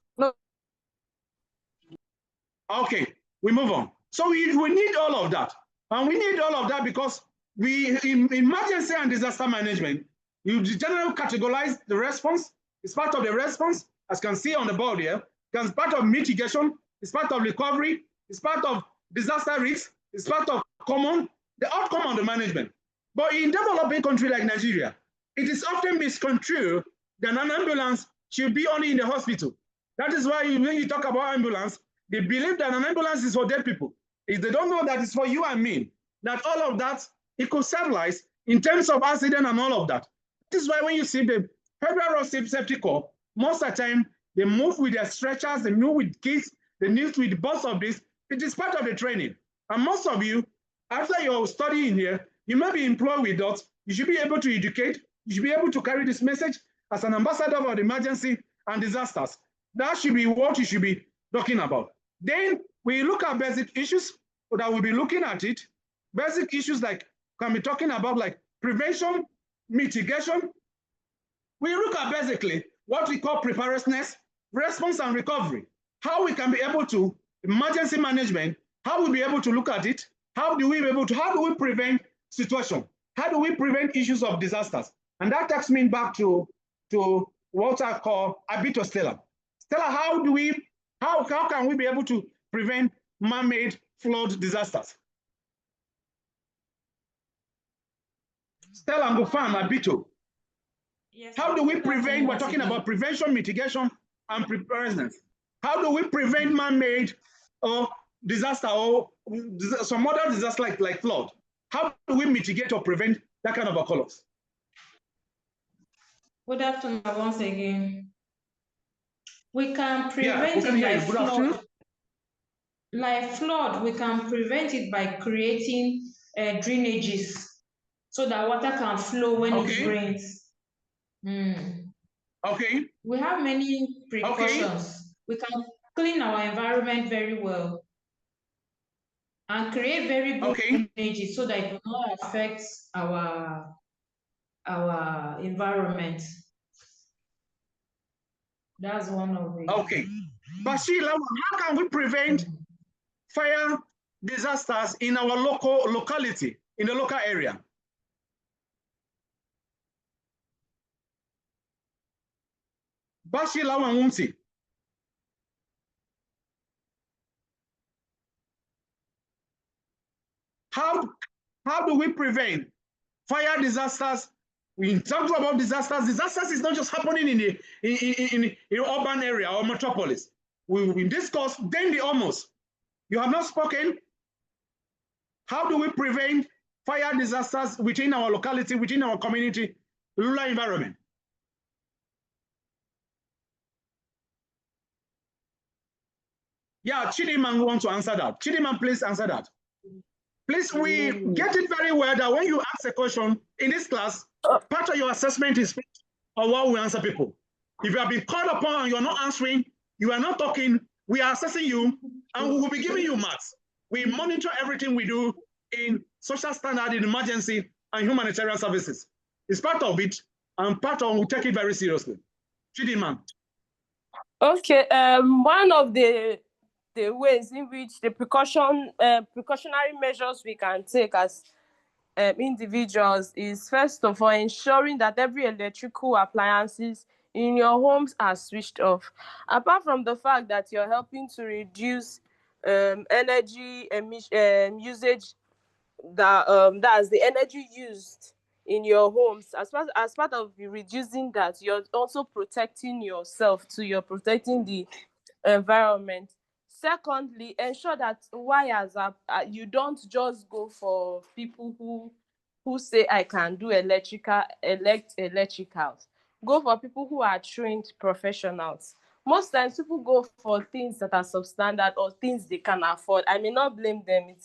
Okay, we move on. So we need all of that. And we need all of that because in emergency and disaster management, you generally categorize the response. It's part of the response, as you can see on the board here. It's part of mitigation. It's part of recovery. It's part of disaster risk. It's part of the outcome of the management. But in developing country like Nigeria, it is often misconstrued that an ambulance should be only in the hospital. That is why when you talk about ambulance, they believe that an ambulance is for dead people. If they don't know that it's for you and me, that all of that, it could stabilize in terms of accident and all of that. This is why when you see the Federal Road Safety Corps, most of the time, they move with their stretchers, they move with kids, they move with bus of this. It is part of the training. And most of you, after you're studying here, you may be employed with us. You should be able to educate. You should be able to carry this message as an ambassador for emergency and disasters. That should be what you should be talking about. Then we look at basic issues that we'll be looking at it. Basic issues like, can be talking about like prevention, mitigation. We look at basically what we call preparedness, response and recovery. How we can be able to, emergency management, how we'll be able to look at it. How do we prevent situation? How do we prevent issues of disasters? And that takes me back to what I call a bit of Stella. Stella, how can we be able to prevent man-made flood disasters? Stella Ngufan Abito. Yes, how do we prevent, we're talking about prevention, mitigation, and preparedness. How do we prevent man-made or disaster or some other disaster like flood? How do we mitigate or prevent that kind of occurrence? Good afternoon once again. We can prevent it like flood. Like flood, we can prevent it by creating drainages so that water can flow when it rains. Okay. We have many precautions. We can clean our environment very well and create very good drainages so that it will not affect our environment. That's one of it. Okay. But Sheila, how can we prevent fire disasters in our locality, in the local area? Bashila Wunti. How do we prevent fire disasters? We talk about disasters. Disasters is not just happening in urban area or metropolis. We discuss then the almost. You have not spoken. How do we prevent fire disasters within our locality, within our community, rural environment? Yeah, Chidiman wants to answer that. Chidiman, please answer that. Please, we get it very well that when you ask a question in this class, part of your assessment is on what we answer people. If you have been called upon and you're not answering, you are not talking, we are assessing you and we will be giving you marks. We monitor everything we do in social standard, in emergency and humanitarian services. It's part of it and part of we take it very seriously. Chidiman. Okay, one of the ways in which the precautionary measures we can take as individuals is, first of all, ensuring that every electrical appliances in your homes are switched off. Apart from the fact that you're helping to reduce energy usage, that's the energy used in your homes. As part of reducing that, you're also protecting yourself too. You're protecting the environment. Secondly, ensure that wires are you don't just go for people who say I can do electricals. Go for people who are trained professionals. Most times people go for things that are substandard or things they can afford. I may not blame them.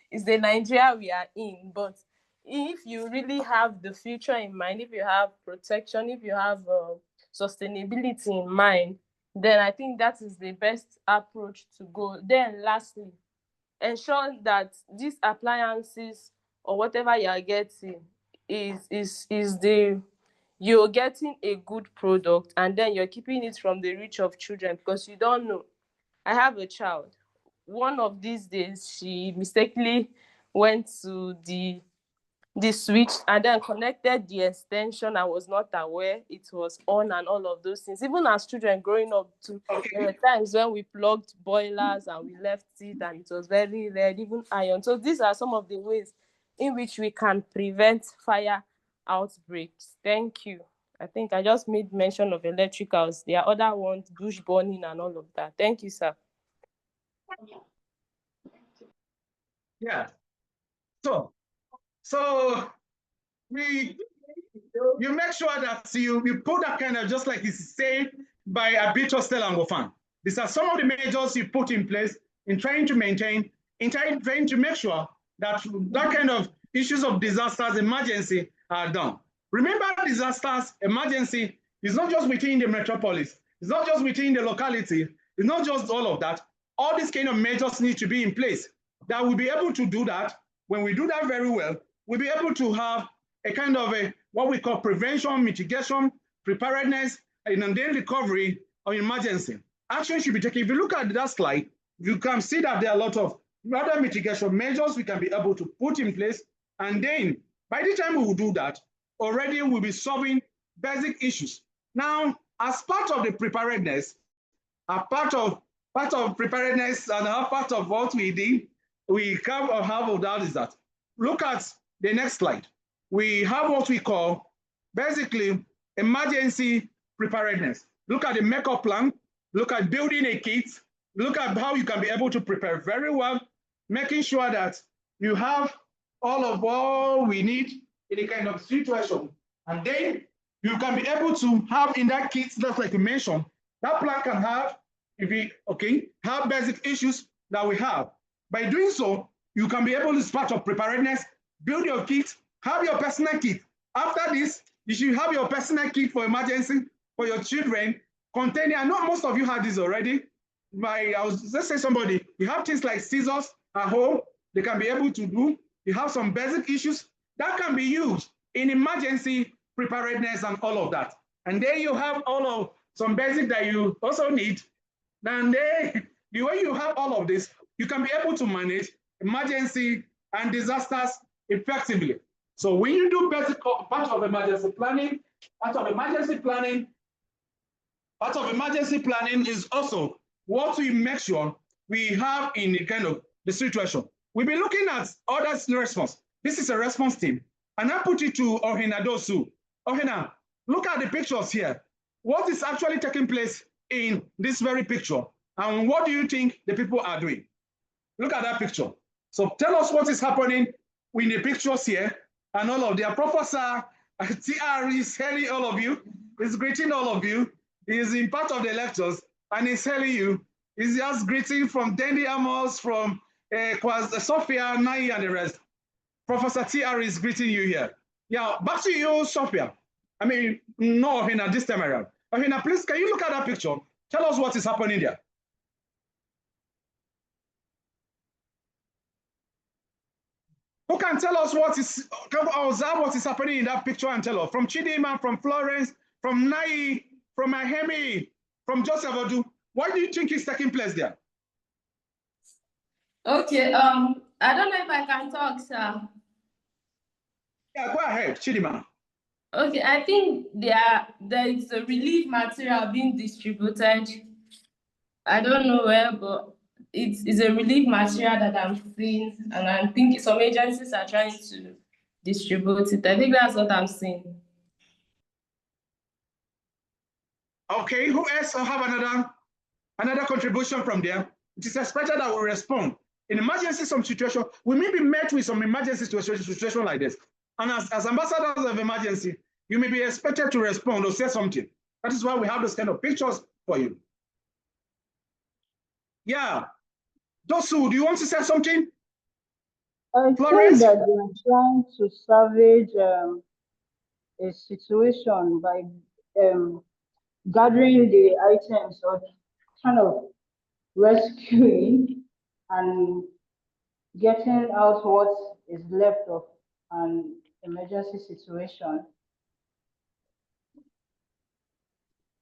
It's the Nigeria we are in, but if you really have the future in mind, if you have protection, if you have sustainability in mind, then I think that is the best approach to go. Then lastly, ensure that these appliances or whatever you are getting you're getting a good product, and then you're keeping it from the reach of children, because you don't know. I have a child. One of these days, she mistakenly went to the the switch and then connected the extension. I was not aware it was on and all of those things. Even as children growing up too, there were times when we plugged boilers and we left it and it was very red, even iron. So these are some of the ways in which we can prevent fire outbreaks. Thank you. I think I just made mention of electricals. There are other ones, bush burning and all of that. Thank you, sir. Yeah. So you make sure that you put that kind of, just like it's said by Abito Stellangofan. These are some of the measures you put in place in trying to maintain, in trying to make sure that that kind of issues of disasters, emergency are done. Remember, disasters, emergency is not just within the metropolis. It's not just within the locality. It's not just all of that. All these kind of measures need to be in place. That we'll be able to do that. When we do that very well, we'll be able to have a kind of what we call prevention, mitigation, preparedness, and then recovery of emergency. Action should be taken. If you look at that slide, you can see that there are a lot of other mitigation measures we can be able to put in place. And then by the time we will do that, already we'll be solving basic issues. Now, as part of the preparedness, part of preparedness and part of what we did, we have of that is that, look at the next slide. We have what we call basically emergency preparedness. Look at the makeup plan, look at building a kit, look at how you can be able to prepare very well, making sure that you have all we need in a kind of situation. And then you can be able to have in that kit, just like you mentioned, that plan can have, have basic issues that we have. By doing so, you can be able to, as part of preparedness, build your kit, have your personal kit. After this, you should have your personal kit for emergency for your children. Containing, I know most of you had this already. Let's say somebody, you have things like scissors at home, they can be able to do. You have some basic issues that can be used in emergency preparedness and all of that. And then you have some basic that you also need. And then the way you have all of this, you can be able to manage emergency and disasters effectively. So when you do basic part of emergency planning is also what we make sure we have in the kind of the situation. We'll be looking at others' response. This is a response team. And I put it to Ohena Dosu. Ohena, look at the pictures here. What is actually taking place in this very picture? And what do you think the people are doing? Look at that picture. So tell us what is happening in the pictures here and all of them. Professor TR is hailing all of you. He's greeting all of you. He is in part of the lectures and he's hailing you. He's just greeting from Dandy Amos, from Sophia, Nai, and the rest. Professor TR is greeting you here. Yeah, back to you, Sophia. I mean, no, Ohena, this time around. Ohena, please, can you look at that picture? Tell us what is happening there. Who can tell us can observe what is happening in that picture and tell us? From Chidima, from Florence, from Nai, from Ahemi, from Joseph Odu. What do you think is taking place there? Okay, I don't know if I can talk, sir. Yeah, go ahead, Chidima. Okay, I think there is a relief material being distributed. I don't know where, but it's a relief material that I'm seeing, and I think some agencies are trying to distribute it. I think that's what I'm seeing. Okay, who else have another contribution from there? It is expected that we respond. In emergency, some situation, we may be met with some emergency situation like this. And as ambassadors of emergency, you may be expected to respond or say something. That is why we have those kind of pictures for you. Yeah. Dosu, do you want to say something? I think that they are trying to salvage a situation by gathering the items or kind of rescuing and getting out what is left of an emergency situation.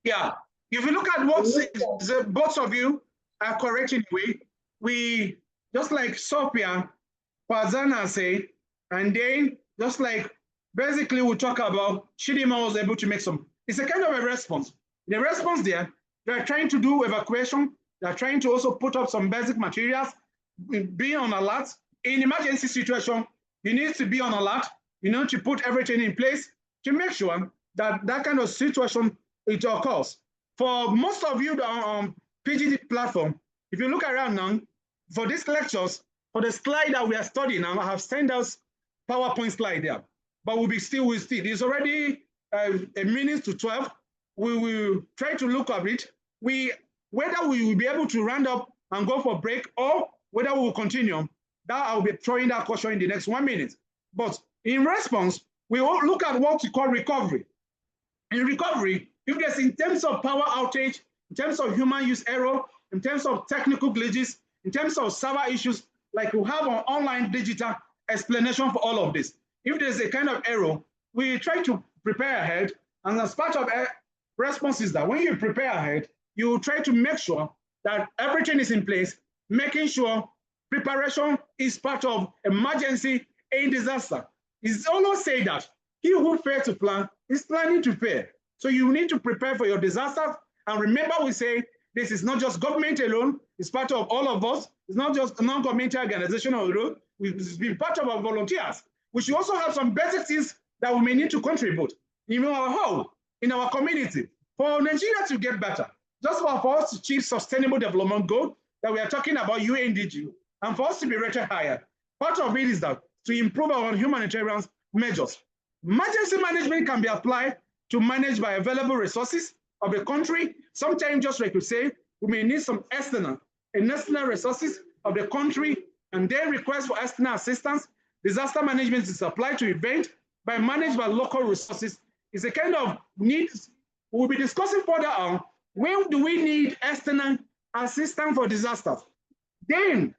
Yeah, if you look at what both of you are correct in a way, we, just like Sophia, Pazana say, and then just like basically we talk about Chidima was able to make some, it's a kind of a response. The response there, they're trying to do evacuation, they're trying to also put up some basic materials, being on alert. In emergency situation, you need to be on alert, you need to put everything in place to make sure that that kind of situation, it occurs. For most of you on PGD platform, if you look around now, for these lectures, for the slide that we are studying now, I have sent us PowerPoint slide there, but we'll still, it's already a minute to 12. We will try to look at it. Whether we will be able to round up and go for break or whether we will continue, that I'll be throwing that question in the next 1 minute. But in response, we will look at what we call recovery. In recovery, if there's in terms of power outage, in terms of human use error, in terms of technical glitches, in terms of server issues, like we have an online digital explanation for all of this. If there's a kind of error, we try to prepare ahead, and as part of response is that when you prepare ahead, you try to make sure that everything is in place, making sure preparation is part of emergency and disaster. It's always said that he who fails to plan is planning to fail. So you need to prepare for your disasters. And remember, we say this is not just government alone, it's part of all of us. It's not just a non-governmental organization alone. It's been part of our volunteers. We should also have some basic things that we may need to contribute in our home, in our community, for Nigeria to get better. Just for us to achieve sustainable development goal that we are talking about, UNDG, and for us to be rated higher. Part of it is that to improve our humanitarian measures. Emergency management can be applied to manage by available resources of the country. Sometimes, just like we say, we may need some external resources of the country, and then request for external assistance. Disaster management is applied to event by managed by local resources. It's a kind of needs. We'll be discussing further on when do we need external assistance for disasters. Then,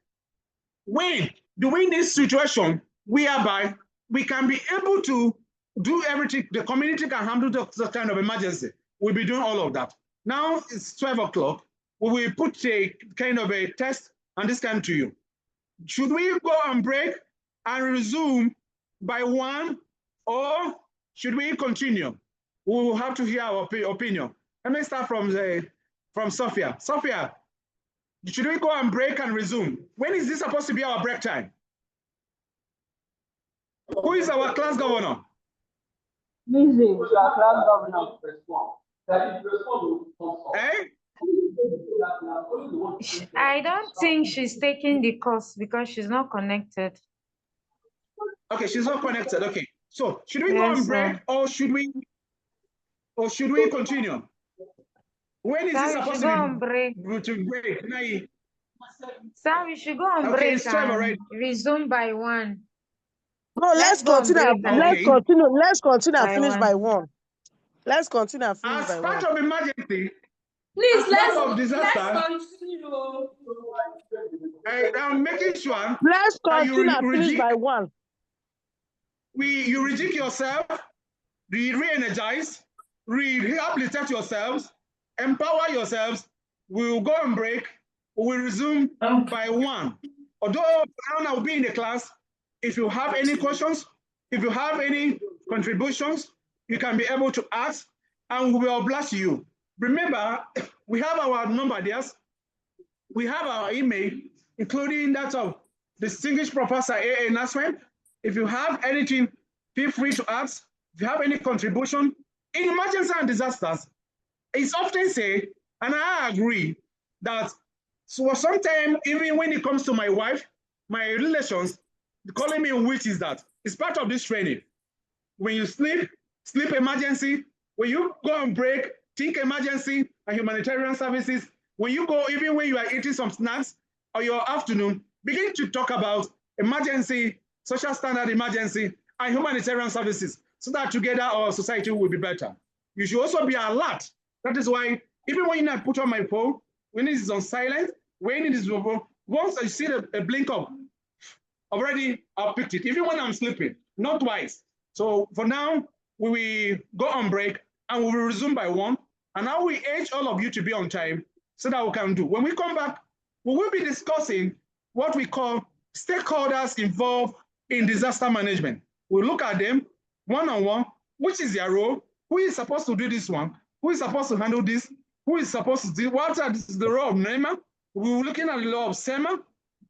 when do we need situation whereby we can be able to do everything, the community can handle the kind of emergency. We'll be doing all of that. Now it's 12 o'clock. We will put a kind of a test and this come to you. Should we go and break and resume by 1, or should we continue? We will have to hear our opinion. Let me start from Sophia. Sophia, should we go and break and resume? When is this supposed to be our break time? Who is our class governor? Lizzie, our class governor. Eh? I don't think she's taking the course because she's not connected. Okay, she's not connected. Okay. So should we go and break, or should we continue? When is this supposed to break? Sir, we should go on break and resume by 1. No, let's continue. Let's continue and finish by 1. Let's continue and finish by 1. As part of emergency, please, let's continue. I'm making sure. Let's continue and finish by 1. You reject yourself, re-energize, rehabilitate yourselves, empower yourselves. We will go and break. We will resume by 1. Although I will be in the class, if you have any questions, if you have any contributions, you can be able to ask, and we will bless you. Remember, we have our number there. We have our email, including that of distinguished Professor A.A. Naswin. If you have anything, feel free to ask. If you have any contribution in emergency and disasters, it's often said, and I agree, that so sometimes, even when it comes to my wife, my relations, calling me witch is that. It's part of this training. When you sleep emergency. When you go on break, think emergency and humanitarian services. When you go, even when you are eating some snacks or your afternoon, begin to talk about emergency, social standard emergency, and humanitarian services, so that together our society will be better. You should also be alert. That is why, even when I put on my phone, when it is on silent, when it is over, once I see a blink of, already I've picked it, even when I'm sleeping, not twice. So for now, we will go on break and we will resume by 1. And now we urge all of you to be on time so that we can do. When we come back, we will be discussing what we call stakeholders involved in disaster management. We'll look at them one-on-one, which is their role, who is supposed to do this one, who is supposed to handle this, who is supposed to do, what is the role of NEMA? We were looking at the law of SEMA,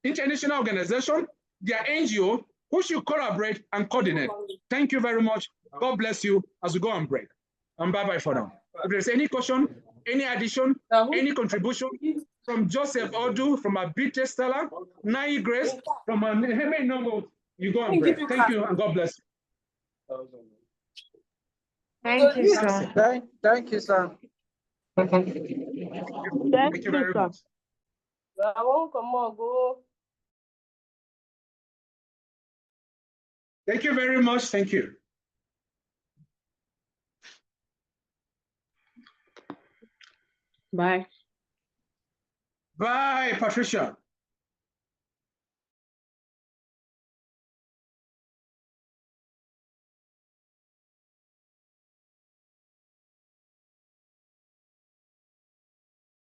international organization, their NGO, who should collaborate and coordinate. Thank you very much. God bless you as we go on break. And bye-bye for now. If there's any question, any addition, any contribution from Joseph Odu, from Abite Stella, Nai Grace, from Heme Nogo, you go on break. Thank you and God bless you. Thank you, sir. Thank you, sir. Thank you very much. I won't come on, go. Thank you very much. Thank you. Bye. Bye, Patricia.